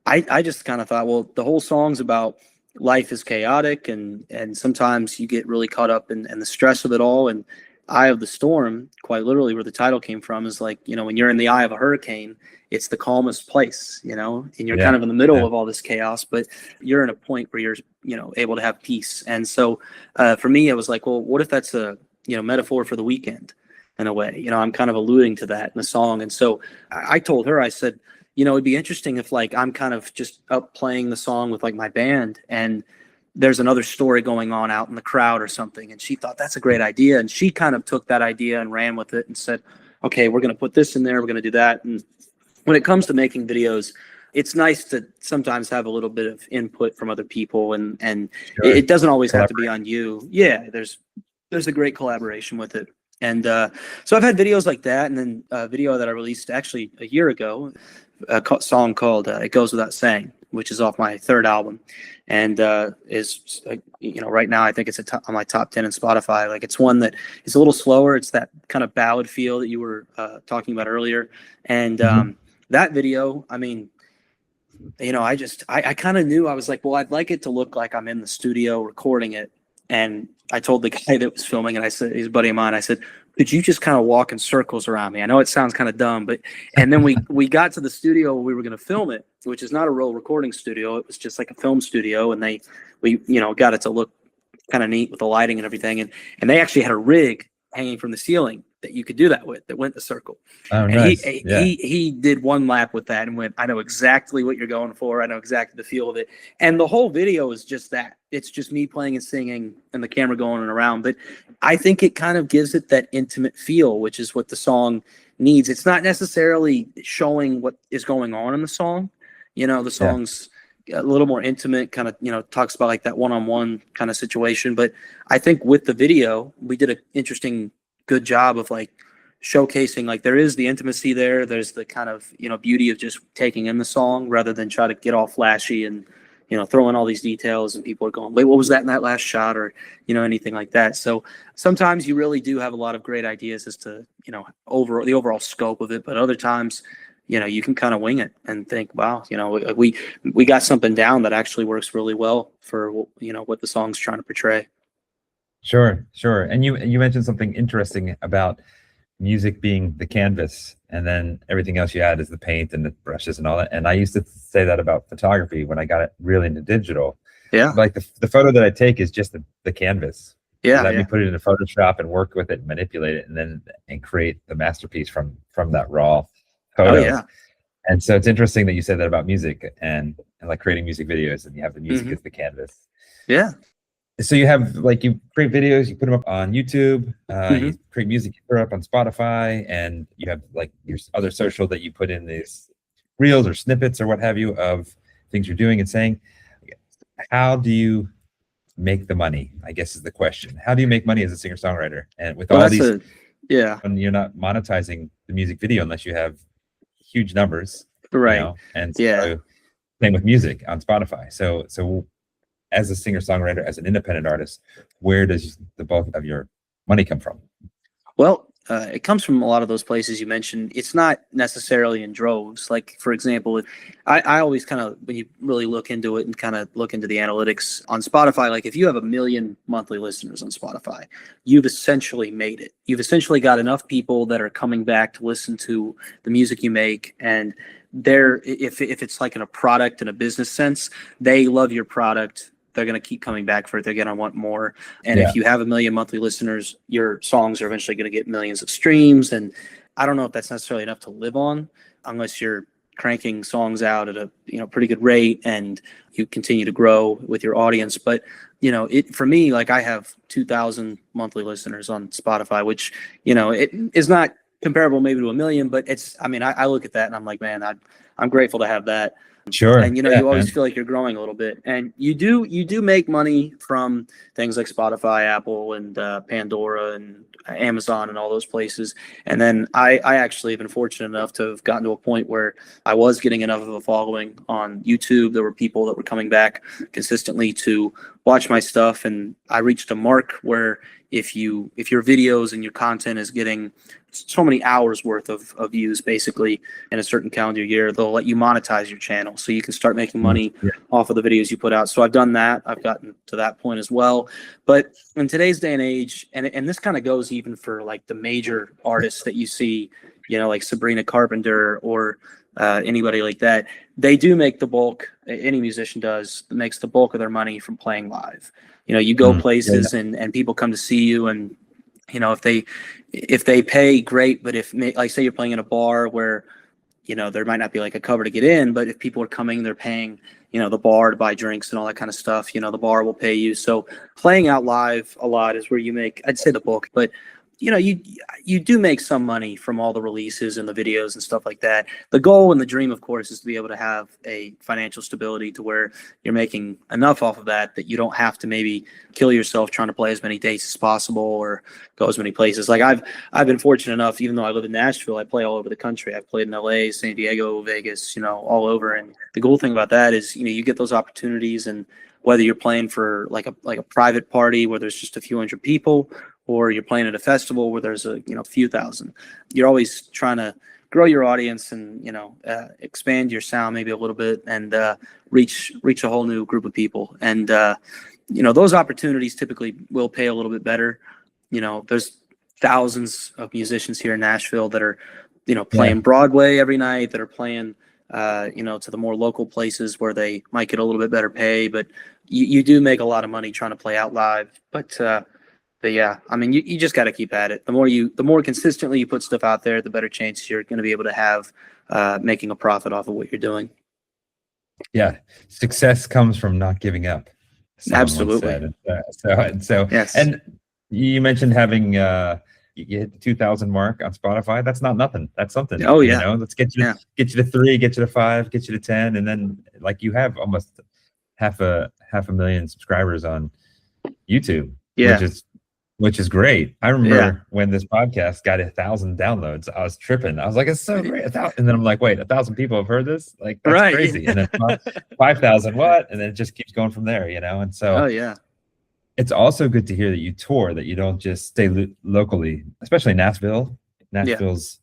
I just kind of thought, well, the whole song's about life is chaotic, and sometimes you get really caught up in the stress of it all. And Eye of the Storm, quite literally, where the title came from, is like, when you're in the eye of a hurricane, it's the calmest place, and you're kind of in the middle of all this chaos, but you're in a point where you're, able to have peace. And so for me, it was like, well, what if that's a, metaphor for the weekend in a way? I'm kind of alluding to that in the song. And so I told her, I said, it'd be interesting if, like, I'm kind of just up playing the song with, like, my band, and there's another story going on out in the crowd or something. And she thought that's a great idea. And she kind of took that idea and ran with it and said, okay, we're going to put this in there. We're going to do that. And when it comes to making videos, it's nice to sometimes have a little bit of input from other people, and Sure. it doesn't always have to be on you. Yeah, there's a great collaboration with it. And so I've had videos like that, and then a video that I released actually a year ago, a song called It Goes Without Saying, which is off my third album, and is right now I think it's on my top 10 in Spotify. Like, it's one that is a little slower. It's that kind of ballad feel that you were talking about earlier. And that video, I mean, I kind of knew, I was like, well, I'd like it to look like I'm in the studio recording it. And I told the guy that was filming, and I said, he's a buddy of mine, I said, could you just kind of walk in circles around me? I know it sounds kind of dumb, and then we got to the studio where we were going to film it, which is not a real recording studio. It was just like a film studio. And we got it to look kind of neat with the lighting and everything. And they actually had a rig hanging from the ceiling that you could do that with, that went the circle. Oh, and nice. he did one lap with that and went, I know exactly what you're going for. I know exactly the feel of it. And the whole video is just that. It's just me playing and singing and the camera going around. But I think it kind of gives it that intimate feel, which is what the song needs. It's not necessarily showing what is going on in the song. The song's a little more intimate, kind of, talks about like that one-on-one kind of situation. But I think with the video, we did an interesting, good job of like showcasing, like, there is the intimacy there. There's the kind of, beauty of just taking in the song rather than try to get all flashy and, throw in all these details, and people are going, wait, what was that in that last shot? Or, anything like that. So sometimes you really do have a lot of great ideas as to, the overall scope of it. But other times, you can kind of wing it and think, wow, we got something down that actually works really well for, what the song's trying to portray. Sure. And you mentioned something interesting about music being the canvas, and then everything else you add is the paint and the brushes and all that. And I used to say that about photography when I got it really into digital. Yeah. Like the photo that I take is just the canvas. Yeah. Let me put it into Photoshop and work with it and manipulate it, and create the masterpiece from that raw photo. Oh, yeah. And so it's interesting that you said that about music and like creating music videos, and you have the music as the canvas. Yeah. So you have, like, you create videos, you put them up on YouTube, you create music, you throw it up on Spotify, and you have like your other social that you put in these reels or snippets or what have you of things you're doing and saying. How do you make the money, I guess, is the question. How do you make money as a singer-songwriter? And with all these, when you're not monetizing the music video unless you have huge numbers, right? And so same with music on Spotify. So as a singer-songwriter, as an independent artist, where does the bulk of your money come from? Well, it comes from a lot of those places you mentioned. It's not necessarily in droves. Like, for example, I always kind of, when you really look into it and kind of look into the analytics on Spotify, like if you have 1 million monthly listeners on Spotify, you've essentially made it. You've essentially got enough people that are coming back to listen to the music you make. And if it's like in a product and a business sense, they love your product. They're going to keep coming back for it. They're going to want more. And if you have 1 million monthly listeners, your songs are eventually going to get millions of streams. And I don't know if that's necessarily enough to live on unless you're, cranking songs out at a pretty good rate, and you continue to grow with your audience. But for me, like, I have 2,000 monthly listeners on Spotify, which it is not comparable maybe to a million, but I look at that and I'm like, man, I'm grateful to have that. Sure. And you always feel like you're growing a little bit, and you do make money from things like Spotify, Apple, and Pandora, and Amazon, and all those places. And then I actually have been fortunate enough to have gotten to a point where I was getting enough of a following on YouTube. There were people that were coming back consistently to watch my stuff, and I reached a mark where if your videos and your content is getting so many hours worth of views basically in a certain calendar year, they'll let you monetize your channel so you can start making money off of the videos you put out. So I've done that. I've gotten to that point as well. But in today's day and age, and this kind of goes even for like the major artists that you see, like Sabrina Carpenter or anybody like that, they do make the bulk, any musician makes the bulk of their money from playing live. You go places and people come to see you, and if they pay, great. But if, like, say you're playing in a bar where there might not be like a cover to get in, but if people are coming, they're paying the bar to buy drinks and all that kind of stuff, the bar will pay you. So playing out live a lot is where you make, I'd say, the bulk. But you do make some money from all the releases and the videos and stuff like that. The goal and the dream, of course, is to be able to have a financial stability to where you're making enough off of that you don't have to maybe kill yourself trying to play as many dates as possible or go as many places. Like I've been fortunate enough, even though I live in Nashville, I play all over the country. I've played in LA, San Diego, Vegas, all over. And the cool thing about that is, you get those opportunities, and whether you're playing for like a private party where there's just a few hundred people, or you're playing at a festival where there's a few thousand, you're always trying to grow your audience and expand your sound maybe a little bit, and reach a whole new group of people. And those opportunities typically will pay a little bit better. There's thousands of musicians here in Nashville that are playing Broadway every night, that are playing to the more local places where they might get a little bit better pay, but you do make a lot of money trying to play out live. But yeah, you just got to keep at it. The more consistently you put stuff out there, the better chance you're going to be able to have making a profit off of what you're doing. Yeah, success comes from not giving up. Absolutely. So yes. And you mentioned having you hit the 2,000 mark on Spotify. That's not nothing. That's something. Oh yeah. Let's get you to 3, get you to 5, get you to 10, and then like you have almost half a million subscribers on YouTube. Yeah. Which is great. I remember when this podcast got 1,000 downloads, I was tripping. I was like, it's so great. And then I'm like, wait, 1,000 people have heard this? Like, that's crazy. And then 5,000, what? And then it just keeps going from there, And so it's also good to hear that you tour, that you don't just stay locally, especially Nashville. Nashville's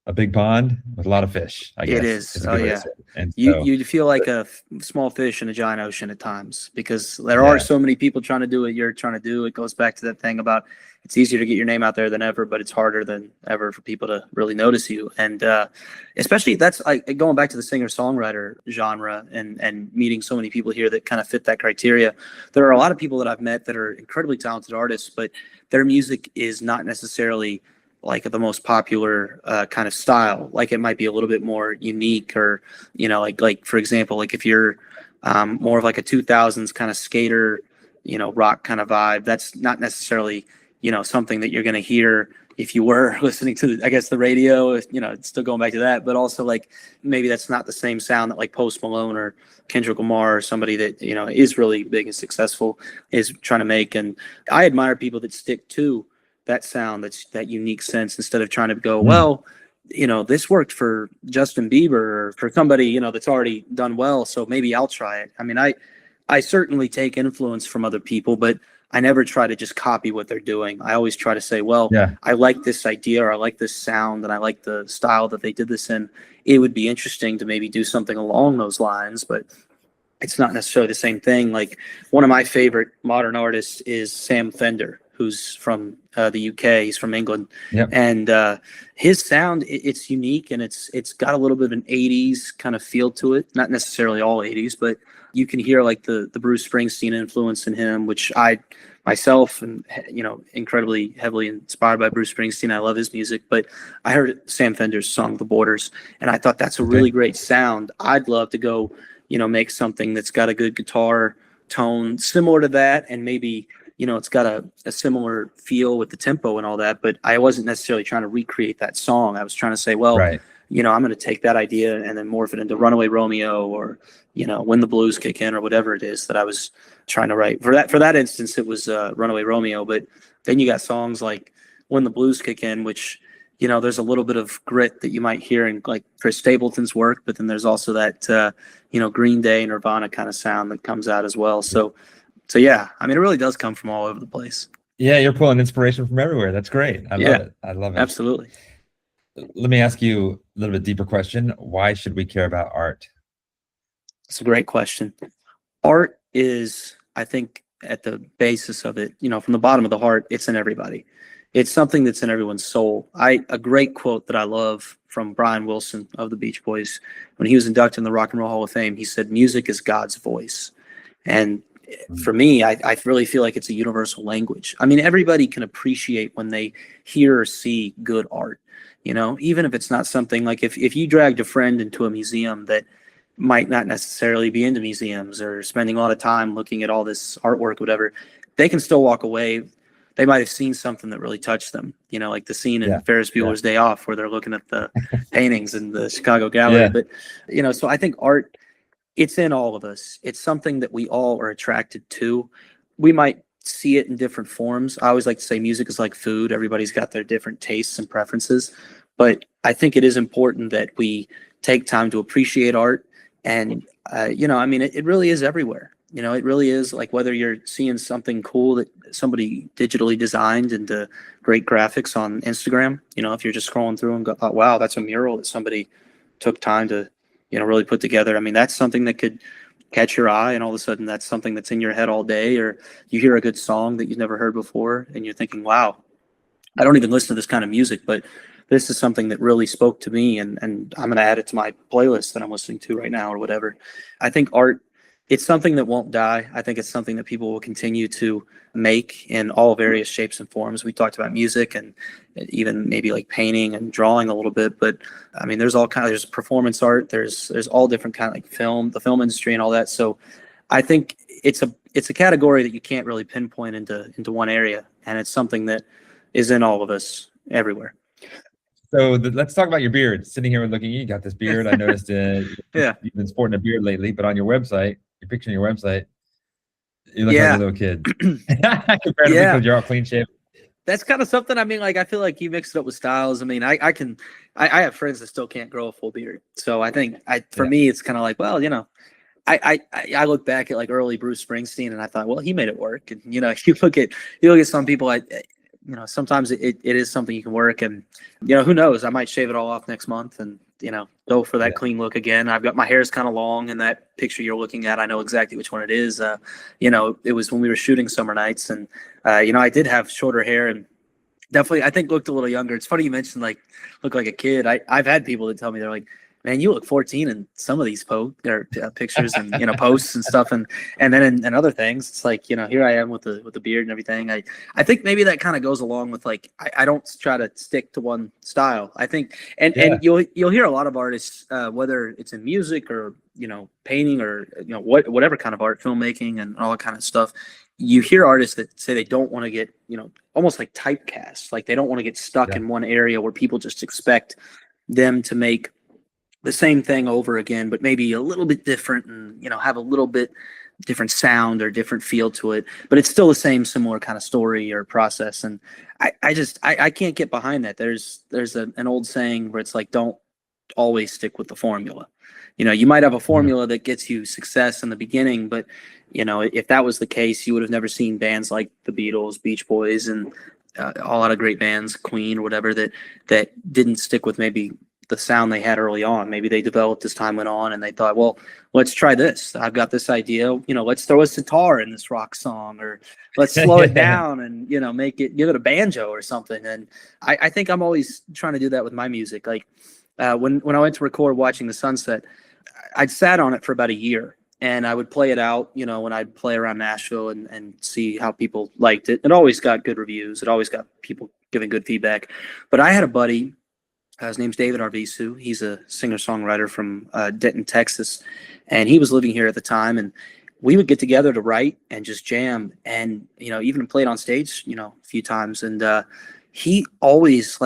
a big pond with a lot of fish, I guess. It is. Oh, yeah. And you feel like a small fish in a giant ocean at times, because there are so many people trying to do what you're trying to do. It goes back to that thing about it's easier to get your name out there than ever, but it's harder than ever for people to really notice you. And especially that's like going back to the singer-songwriter genre and meeting so many people here that kind of fit that criteria. There are a lot of people that I've met that are incredibly talented artists, but their music is not necessarily like the most popular kind of style. Like it might be a little bit more unique, or like for example, like if you're more of like a 2000s kind of skater, rock kind of vibe, that's not necessarily something that you're going to hear if you were listening to the radio. It's still going back to that, but also like maybe that's not the same sound that like Post Malone or Kendrick Lamar or somebody that is really big and successful is trying to make. And I admire people that stick to that sound, that unique sense, instead of trying to go, well, this worked for Justin Bieber or for somebody, that's already done well, so maybe I'll try it. I certainly take influence from other people, but I never try to just copy what they're doing. I always try to say, well, I like this idea, or I like this sound, and I like the style that they did this in. It would be interesting to maybe do something along those lines, but it's not necessarily the same thing. Like one of my favorite modern artists is Sam Fender, who's from the UK. He's from England. Yep. And his sound, it's unique, and it's got a little bit of an 80s kind of feel to it. Not necessarily all 80s, but you can hear like the Bruce Springsteen influence in him, which I myself and incredibly heavily inspired by Bruce Springsteen. I love his music, but I heard Sam Fender's song "The Borders," and I thought that's a really great sound. I'd love to go, make something that's got a good guitar tone similar to that, and maybe it's got a similar feel with the tempo and all that. But I wasn't necessarily trying to recreate that song. I was trying to say, well, I'm going to take that idea and then morph it into Runaway Romeo or, When the Blues Kick In or whatever it is that I was trying to write. For that instance, it was Runaway Romeo. But then you got songs like When the Blues Kick In, which, there's a little bit of grit that you might hear in like Chris Stapleton's work, but then there's also that, Green Day, Nirvana kind of sound that comes out as well. So yeah, I mean, it really does come from all over the place. Yeah, you're pulling inspiration from everywhere. That's great. I love it. I love it. Absolutely. Let me ask you a little bit deeper question. Why should we care about art? It's a great question. Art is, I think, at the basis of it, from the bottom of the heart, it's in everybody. It's something that's in everyone's soul. A great quote that I love from Brian Wilson of the Beach Boys, when he was inducted in the Rock and Roll Hall of Fame, he said, "Music is God's voice." And for me, I really feel like it's a universal language. I mean, everybody can appreciate when they hear or see good art. Even if it's not something like if you dragged a friend into a museum that might not necessarily be into museums or spending a lot of time looking at all this artwork, whatever, they can still walk away. They might have seen something that really touched them, like the scene in Ferris Bueller's Day Off where they're looking at the paintings in the Chicago Gallery. But, so I think art, it's in all of us. It's something that we all are attracted to. We might see it in different forms. I always like to say music is like food. Everybody's got their different tastes and preferences. But I think it is important that we take time to appreciate art. And, it really is everywhere. It really is like whether you're seeing something cool that somebody digitally designed into great graphics on Instagram, if you're just scrolling through and go, oh, wow, that's a mural that somebody took time to, really put together. I mean, that's something that could catch your eye, and all of a sudden that's something that's in your head all day. Or you hear a good song that you've never heard before and you're thinking, wow, I don't even listen to this kind of music, but this is something that really spoke to me, and I'm going to add it to my playlist that I'm listening to right now or whatever. I think art, it's something that won't die. I think it's something that people will continue to make in all various shapes and forms. We talked about music and even maybe like painting and drawing a little bit, but I mean, there's there's performance art. There's all different kind of like the film industry and all that. So I think it's a category that you can't really pinpoint into one area, and it's something that is in all of us everywhere. So let's talk about your beard. Sitting here and looking, you got this beard. I noticed you've been sporting a beard lately, but on your website, your picture on your website, you look like a little kid. Compared to because you're all clean shaven. That's kind of something. I mean, like I feel like you mix it up with styles. I mean, I have friends that still can't grow a full beard. So I think for me, it's kind of like, well, I look back at like early Bruce Springsteen and I thought, well, he made it work. And you look at some people, sometimes it is something you can work, and who knows, I might shave it all off next month and go for that clean look again. I've got my hair's kind of long in that picture you're looking at. I know exactly which one it is. It was when we were shooting Summer Nights, and I did have shorter hair and definitely I think looked a little younger. It's funny you mentioned like look like a kid. I've had people that tell me, they're like, man, you look 14 in some of these pictures and posts and stuff, and then in other things, it's like here I am with the beard and everything. I think maybe that kind of goes along with like I don't try to stick to one style. I think and you'll hear a lot of artists, whether it's in music or painting or whatever kind of art, filmmaking and all that kind of stuff. You hear artists that say they don't want to get almost like typecast, like they don't want to get stuck in one area where people just expect them to make the same thing over again, but maybe a little bit different and, have a little bit different sound or different feel to it, but it's still the same similar kind of story or process. And I can't get behind that. There's an old saying where it's like, don't always stick with the formula. You might have a formula that gets you success in the beginning, but if that was the case, you would have never seen bands like the Beatles, Beach Boys, and a lot of great bands, Queen or whatever, that didn't stick with maybe the sound they had early on. Maybe they developed as time went on and they thought, well, let's try this. I've got this idea, let's throw a sitar in this rock song, or let's slow it down and, give it a banjo or something. And I think I'm always trying to do that with my music. Like when I went to record Watching the Sunset, I'd sat on it for about a year and I would play it out, when I'd play around Nashville and see how people liked it. It always got good reviews. It always got people giving good feedback. But I had a buddy, his name's David Arvisu. He's a singer-songwriter from Denton, Texas, and he was living here at the time. And we would get together to write and just jam, and even played on stage, a few times. And he always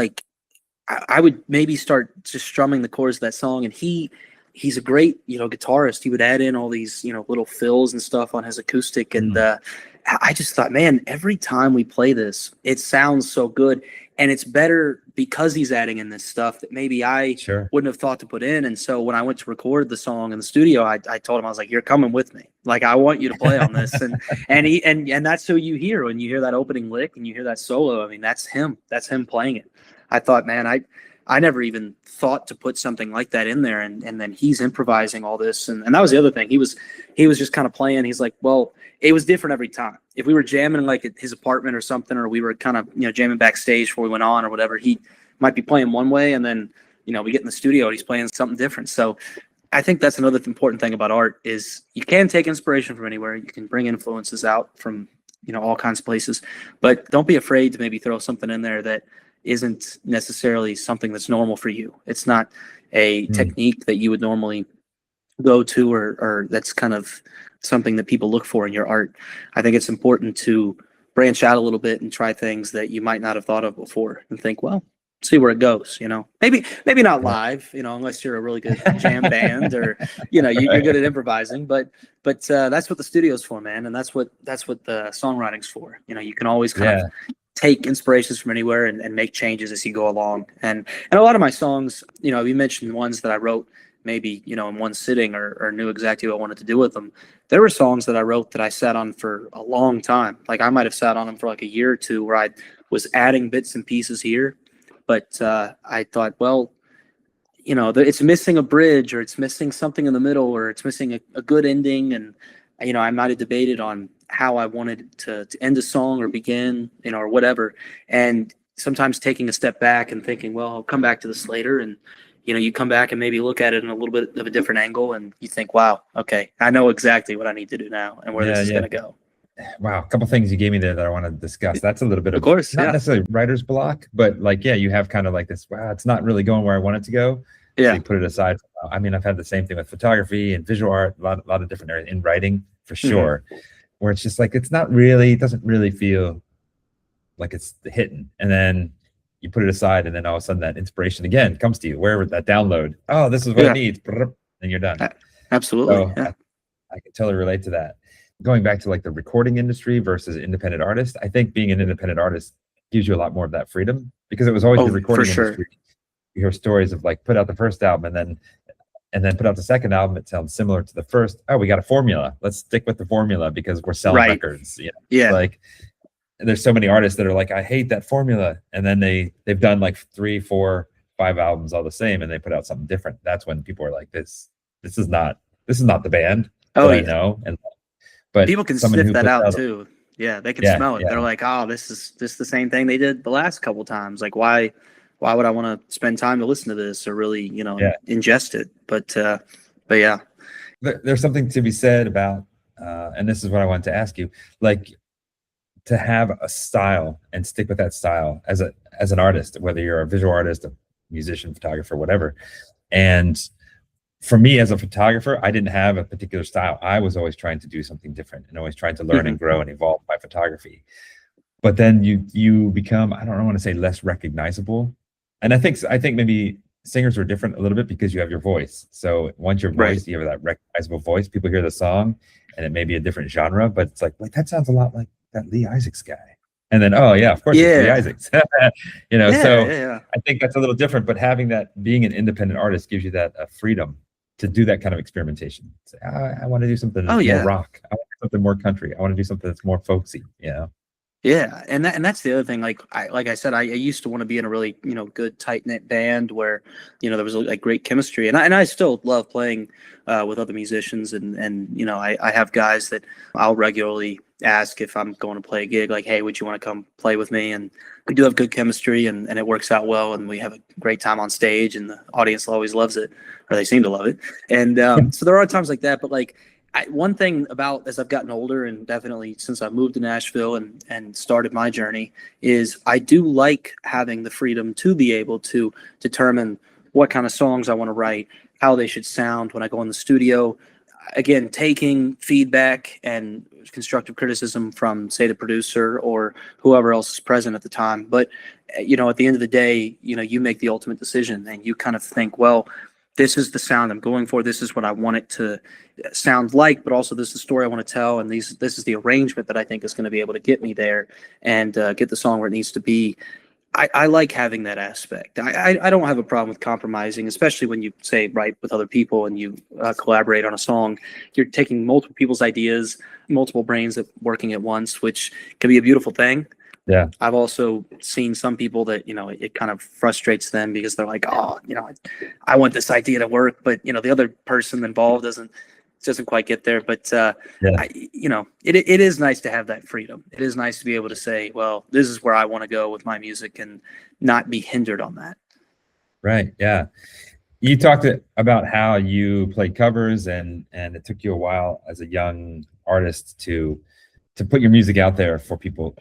I would maybe start just strumming the chords of that song, and he's a great guitarist. He would add in all these little fills and stuff on his acoustic, and I just thought, man, every time we play this, it sounds so good. And it's better because he's adding in this stuff that maybe I wouldn't have thought to put in. And so when I went to record the song in the studio, I told him, I was like, you're coming with me. Like, I want you to play on this. And that's who you hear when you hear that opening lick and you hear that solo. I mean, that's him. That's him playing it. I thought, man, I never even thought to put something like that in there. And then he's improvising all this. And that was the other thing. He was just kind of playing. He's like, well, it was different every time. If we were jamming like at his apartment or something, or we were kind of, jamming backstage before we went on or whatever, he might be playing one way, and then, we get in the studio and he's playing something different. So I think that's another important thing about art is you can take inspiration from anywhere. You can bring influences out from, all kinds of places, but don't be afraid to maybe throw something in there that isn't necessarily something that's normal for you. It's not a technique that you would normally go to, or that's kind of something that people look for in your art. I think it's important to branch out a little bit and try things that you might not have thought of before and think, well, see where it goes, maybe not live, unless you're a really good jam band or, you're good at improvising, but that's what the studio's for, man. And that's what the songwriting's for. You can always kind of take inspirations from anywhere and make changes as you go along. And a lot of my songs, you mentioned ones that I wrote maybe, in one sitting or knew exactly what I wanted to do with them. There were songs that I wrote that I sat on for a long time. Like I might have sat on them for like a year or two, where I was adding bits and pieces here. But I thought, well, it's missing a bridge, or it's missing something in the middle, or it's missing a good ending. And, I might have debated on how I wanted to end a song or begin, or whatever. And sometimes taking a step back and thinking, well, I'll come back to this later. And, you come back and maybe look at it in a little bit of a different angle, and you think, wow, okay, I know exactly what I need to do now and where this is going to go. Wow, a couple things you gave me there that I want to discuss. That's a little bit of course, not necessarily writer's block, but you have kind of like this, wow, it's not really going where I want it to go. So you put it aside. I mean, I've had the same thing with photography and visual art, a lot of different areas, in writing for sure, where it's just like, it doesn't really feel like it's hitting. And then you put it aside, and then all of a sudden that inspiration again comes to you, wherever that download. Oh, this is what it needs. And you're done. Absolutely. So I can totally relate to that. Going back to like the recording industry versus independent artist, I think being an independent artist gives you a lot more of that freedom, because it was always the recording industry. You hear stories of like, put out the first album and then put out the second album. It sounds similar to the first. Oh, we got a formula. Let's stick with the formula because we're selling records. Like, there's so many artists that are like, I hate that formula. And then they've done like 3, 4, 5 albums all the same, and they put out something different. That's when people are like, this is not the band that I know. But people can sniff that out too. Yeah, they can smell it. They're like, oh, this is the same thing they did the last couple times. Like, why would I want to spend time to listen to this or really, ingest it? But yeah. There's something to be said about, and this is what I wanted to ask you, like, to have a style and stick with that style as an artist, whether you're a visual artist, a musician, photographer, whatever. And for me as a photographer, I didn't have a particular style. I was always trying to do something different and always trying to learn and grow and evolve my photography. But then you become, I don't want to say less recognizable. And I think maybe singers are different a little bit because you have your voice. So once your voice, you have that recognizable voice, people hear the song and it may be a different genre, but it's like that sounds a lot like that Lee Isaacs guy. And then, oh yeah, of course it's Lee Isaacs. I think that's a little different, but having that, being an independent artist gives you that freedom to do that kind of experimentation. Say, I want to do something more rock. I want to do something more country. I want to do something that's more folksy, Yeah, and that's the other thing. Like I said, I used to want to be in a really good tight knit band where there was like great chemistry, and I still love playing with other musicians, and I have guys that I'll regularly ask if I'm going to play a gig, like, hey, would you want to come play with me? And we do have good chemistry, and it works out well, and we have a great time on stage, and the audience always loves it, or they seem to love it. And so there are times like that, but like, one thing about as I've gotten older, and definitely since I moved to Nashville and started my journey, is I do like having the freedom to be able to determine what kind of songs I want to write, how they should sound when I go in the studio. Again, taking feedback and constructive criticism from, say, the producer or whoever else is present at the time. But, you know, at the end of the day, you know, you make the ultimate decision, and you kind of think, well, this is the sound I'm going for. This is what I want it to sound like, but also this is the story I want to tell. And this is the arrangement that I think is going to be able to get me there and get the song where it needs to be. I like having that aspect. I don't have a problem with compromising, especially when you say write with other people and you collaborate on a song. You're taking multiple people's ideas, multiple brains working at once, which can be a beautiful thing. Yeah. I've also seen some people that, you know, it kind of frustrates them because they're like, oh, you know, I want this idea to work, but, you know, the other person involved doesn't quite get there. But, you know, it is nice to have that freedom. It is nice to be able to say, well, this is where I want to go with my music and not be hindered on that. Right. Yeah. You talked about how you played covers and it took you a while as a young artist to put your music out there for people.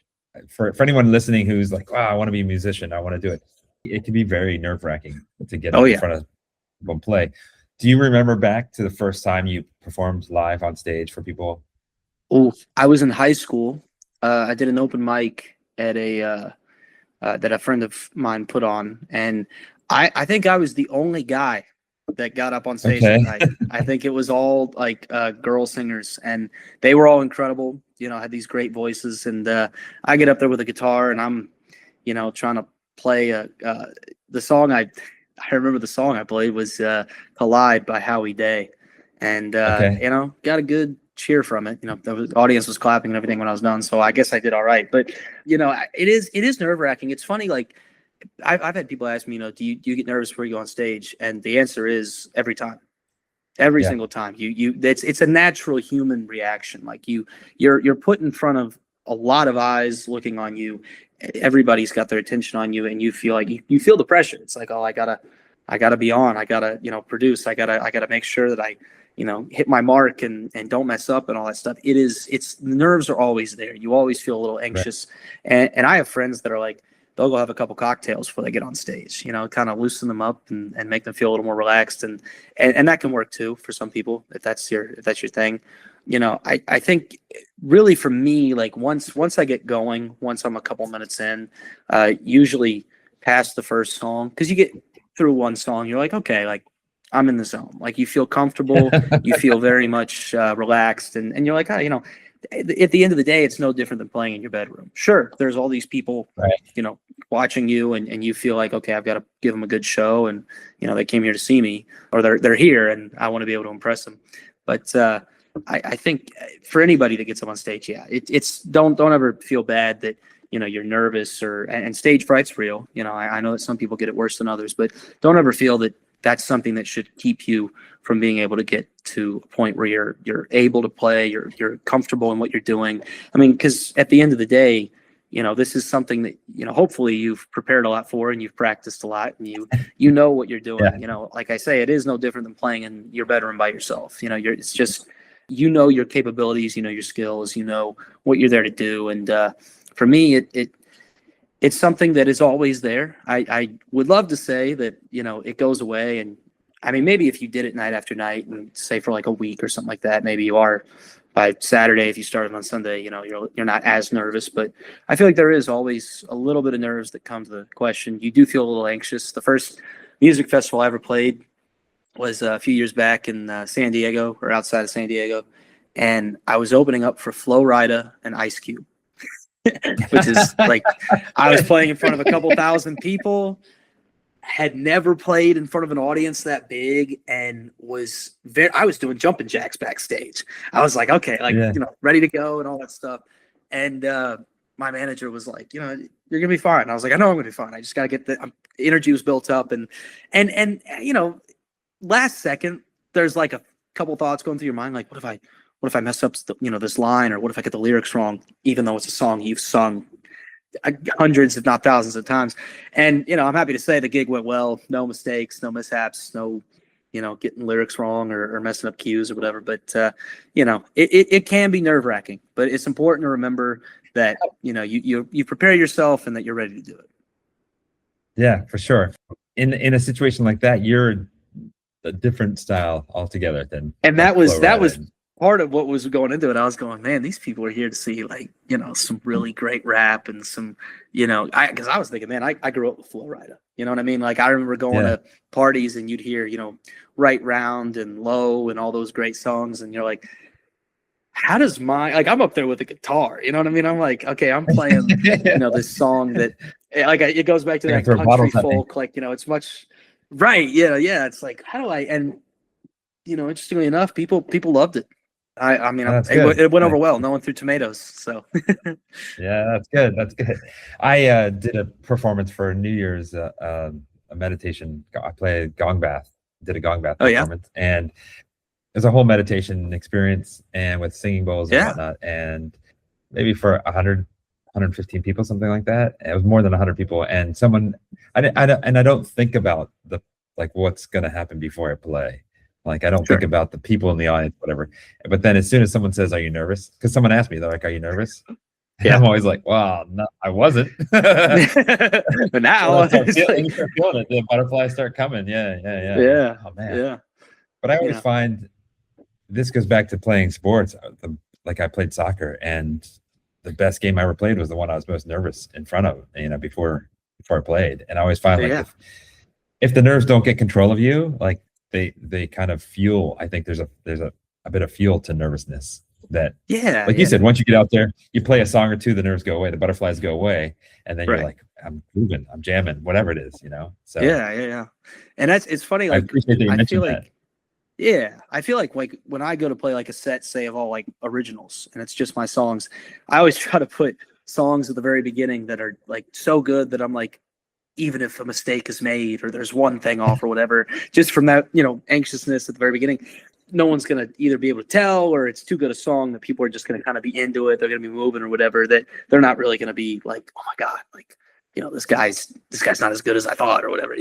For anyone listening who's like, wow, I want to be a musician, I want to do it. It can be very nerve-wracking to get in front of people and play. Do you remember back to the first time you performed live on stage for people? Oh, I was in high school. I did an open mic at that a friend of mine put on, and I think I was the only guy that got up on stage that night. I think it was all like girl singers, and they were all incredible. You know, had these great voices, and I get up there with a guitar, and I'm, you know, trying to play the song. I remember the song I played was "Collide" by Howie Day, and you know, got a good cheer from it. You know, the audience was clapping and everything when I was done, so I guess I did all right. But you know, it is nerve-wracking. It's funny, like I've had people ask me, you know, do you get nervous before you go on stage? And the answer is every time. Every single time. It's a natural human reaction. Like you're put in front of a lot of eyes looking on you. Everybody's got their attention on you, and you feel like you feel the pressure. It's like, oh, I gotta be on. I gotta, you know, produce. I gotta make sure that I, you know, hit my mark and don't mess up and all that stuff. The nerves are always there. You always feel a little anxious. Right. And I have friends that are like, they'll go have a couple cocktails before they get on stage, you know, kind of loosen them up and make them feel a little more relaxed. And that can work too for some people, if that's your thing. You know, I think really for me, like once I get going, once I'm a couple minutes in, usually past the first song, because you get through one song, you're like, okay, like I'm in the zone. Like you feel comfortable, you feel very much relaxed, and you're like, oh, you know, at the end of the day, it's no different than playing in your bedroom. Sure, there's all these people, you know, watching you, and you feel like, okay, I've got to give them a good show, and you know, they came here to see me, or they're here, and I want to be able to impress them. But I think for anybody that gets up on stage, it's don't ever feel bad that, you know, you're nervous and stage fright's real. You know, I know that some people get it worse than others, but don't ever feel that that's something that should keep you from being able to get to a point where you're able to play, you're comfortable in what you're doing. I mean, because at the end of the day, you know, this is something that, you know, hopefully you've prepared a lot for, and you've practiced a lot, and you know what you're doing. You know, like I say, it is no different than playing in your bedroom by yourself. You know, it's just, you know, your capabilities, you know, your skills, you know what you're there to do. And for me, it's something that is always there. I would love to say that, you know, it goes away. And I mean, maybe if you did it night after night and say for like a week or something like that, maybe you are. By Saturday, if you started on Sunday, you know, you're not as nervous. But I feel like there is always a little bit of nerves that come to the question. You do feel a little anxious. The first music festival I ever played was a few years back in San Diego, or outside of San Diego. And I was opening up for Flo Rida and Ice Cube. Which is like, I was playing in front of a couple thousand people, had never played in front of an audience that big, and I was doing jumping jacks backstage. I was like, okay, like, you know, ready to go and all that stuff. And my manager was like, you know, you're gonna be fine. I was like, I know I'm gonna be fine. I just gotta get the energy was built up, and you know, last second there's like a couple thoughts going through your mind, like, what if I mess up, you know, this line, or what if I get the lyrics wrong, even though it's a song you've sung hundreds, if not thousands of times. And, you know, I'm happy to say the gig went well, no mistakes, no mishaps, no getting lyrics wrong or messing up cues or whatever. But it can be nerve wracking. But it's important to remember that you prepare yourself and that you're ready to do it. Yeah, for sure. In a situation like that, you're a different style altogether than. And that was part of what was going into it. I was going, man, these people are here to see some really great rap and some, because I was thinking, man, I grew up with Flo Rida. You know what I mean? Like I remember going to parties and you'd hear, Right Round and Low and all those great songs. And you're like, how does I'm up there with a guitar, you know what I mean? I'm like, okay, I'm playing, this song that it goes back to that country folk, it's much right. Yeah. Yeah. It's like, how do I, and interestingly enough, people loved it. It went over well. No one threw tomatoes. So yeah, that's good. That's good. I did a performance for New Year's, a meditation. I played did a gong bath performance, and it was a whole meditation experience, and with singing bowls and whatnot, and maybe for 115 people, something like that. It was more than 100 people, and I don't think about what's going to happen before I play. I don't think about the people in the audience, whatever. But then as soon as someone says, "Are you nervous?" Because someone asked me, they're like, "Are you nervous?" Yeah. I'm always like, "Wow, no, I wasn't." But now start feeling it. The butterflies start coming. Yeah. Oh man. Yeah. But I always find this goes back to playing sports. I played soccer, and the best game I ever played was the one I was most nervous in front of, before I played. And I always find if the nerves don't get control of you, they kind of fuel. I think there's a bit of fuel to nervousness that, you said, once you get out there, you play a song or two, the nerves go away, the butterflies go away, and then you're like, I'm moving, I'm jamming, whatever it is, So yeah. And it's funny. I appreciate that you mentioned that. Yeah, I feel like when I go to play a set, say of all originals, and it's just my songs, I always try to put songs at the very beginning that are so good that I'm like, even if a mistake is made or there's one thing off or whatever, just from that, anxiousness at the very beginning, no one's going to either be able to tell, or it's too good a song that people are just going to kind of be into it. They're going to be moving or whatever, that they're not really going to be like, oh my God, this guy's not as good as I thought or whatever,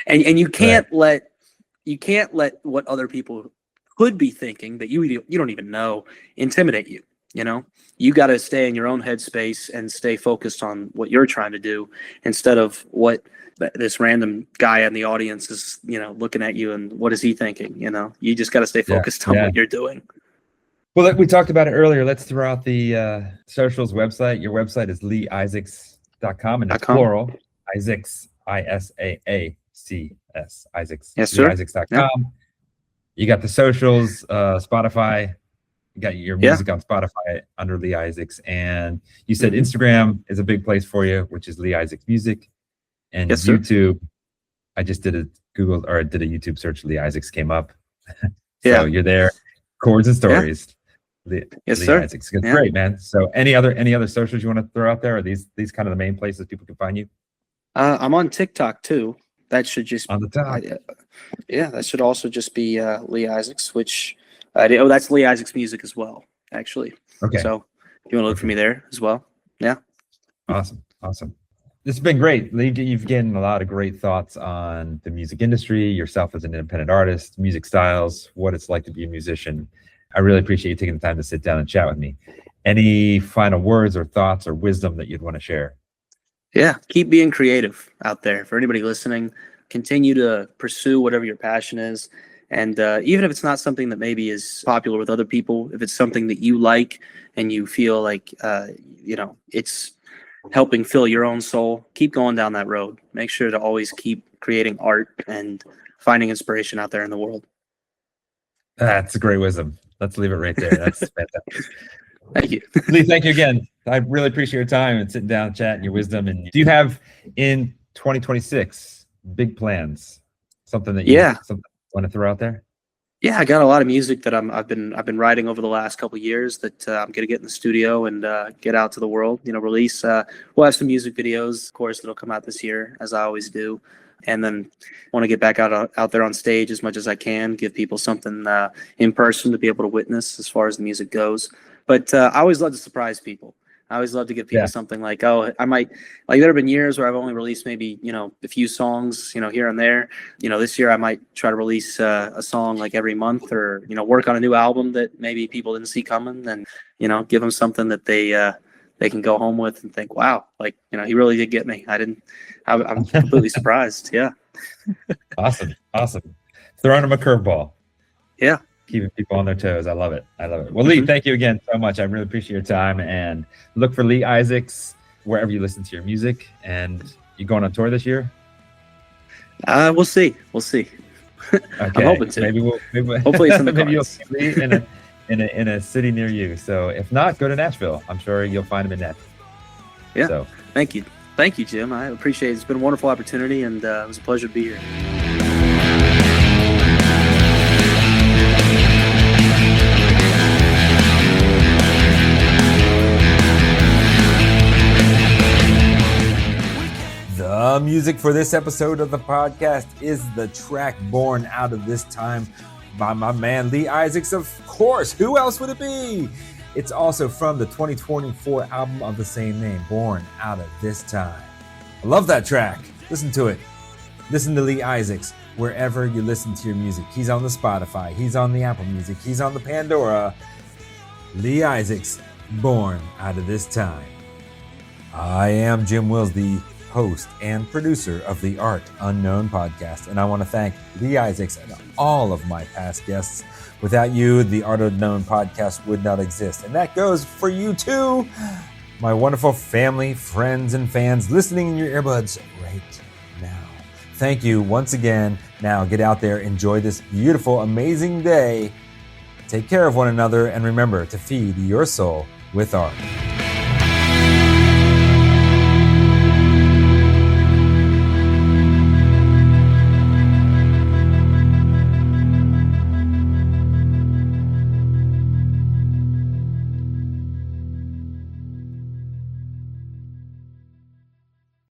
and you can't let what other people could be thinking that you don't even know intimidate you. You got to stay in your own headspace and stay focused on what you're trying to do instead of what this random guy in the audience is, looking at you and what is he thinking? You just got to stay focused on what you're doing. Well, we talked about it earlier. Let's throw out the socials website. Your website is leeisaacs.com, and it's plural. Isaacs, ISAACS. Isaacs. Yes, sir. leeisaacs.com. Yeah. You got the socials, Spotify. You got your music on Spotify under Lee Isaacs, and you said Instagram is a big place for you, which is Lee Isaacs Music, and YouTube. I just did a YouTube search. Lee Isaacs came up, so you're there. Chords and Stories. Lee Isaacs. It's great, man. So any other socials you want to throw out there? Are these kind of the main places people can find you? I'm on TikTok too. That should just on the top. That should also just be Lee Isaacs, which. That's Lee Isaacs Music as well, actually. Okay. So if you want to look for me there as well. Yeah. Awesome. This has been great. Lee, you've given a lot of great thoughts on the music industry, yourself as an independent artist, music styles, what it's like to be a musician. I really appreciate you taking the time to sit down and chat with me. Any final words or thoughts or wisdom that you'd want to share? Yeah. Keep being creative out there. For anybody listening, continue to pursue whatever your passion is. And even if it's not something that maybe is popular with other people, if it's something that you like and you feel like, it's helping fill your own soul, keep going down that road. Make sure to always keep creating art and finding inspiration out there in the world. That's great wisdom. Let's leave it right there. That's fantastic. Thank you. Lee, thank you again. I really appreciate your time and sitting down and chatting, your wisdom. And do you have in 2026 big plans? Something that you want to throw out there? Yeah, I got a lot of music that I've been writing over the last couple of years that I'm gonna get in the studio and get out to the world. Release. We'll have some music videos, of course, that'll come out this year, as I always do. And then want to get back out there on stage as much as I can, give people something in person to be able to witness as far as the music goes. But I always love to surprise people. I always love to give people Yeah. something like, oh, I might, like, there have been years where I've only released maybe, a few songs, here and there. This year I might try to release a song like every month, or, work on a new album that maybe people didn't see coming, and, give them something that they can go home with and think, wow, like, he really did get me. I'm completely surprised. Yeah. Awesome. Throwing them a curveball. Yeah. Keeping people on their toes. I love it. Well, Lee, thank you again so much. I really appreciate your time, and look for Lee Isaacs wherever you listen to your music. And you going on tour this year? We'll see. Okay. I'm hoping to. Maybe Hopefully it's in the maybe you'll cards. see Lee in a city near you. So if not, go to Nashville. I'm sure you'll find him in Nashville. Yeah. So Thank you, Jim. I appreciate it. It's been a wonderful opportunity, and it was a pleasure to be here. the music for this episode of the podcast is the track Born Out of This Time by my man Lee Isaacs, of course. Who else would it be? It's also from the 2024 album of the same name, Born Out of This Time. I love that track. Listen to it. Listen to Lee Isaacs wherever you listen to your music. He's on the Spotify. He's on the Apple Music. He's on the Pandora. Lee Isaacs, Born Out of This Time. I am Jim Wills, the host and producer of the Art Unknown podcast, and I want to thank Lee Isaacs and all of my past guests. Without you, the Art Unknown podcast would not exist, and that goes for you too, my wonderful family, friends, and fans listening in your earbuds right now. Thank you once again. Now get out there, enjoy this beautiful, amazing day. Take care of one another, and remember to feed your soul with art.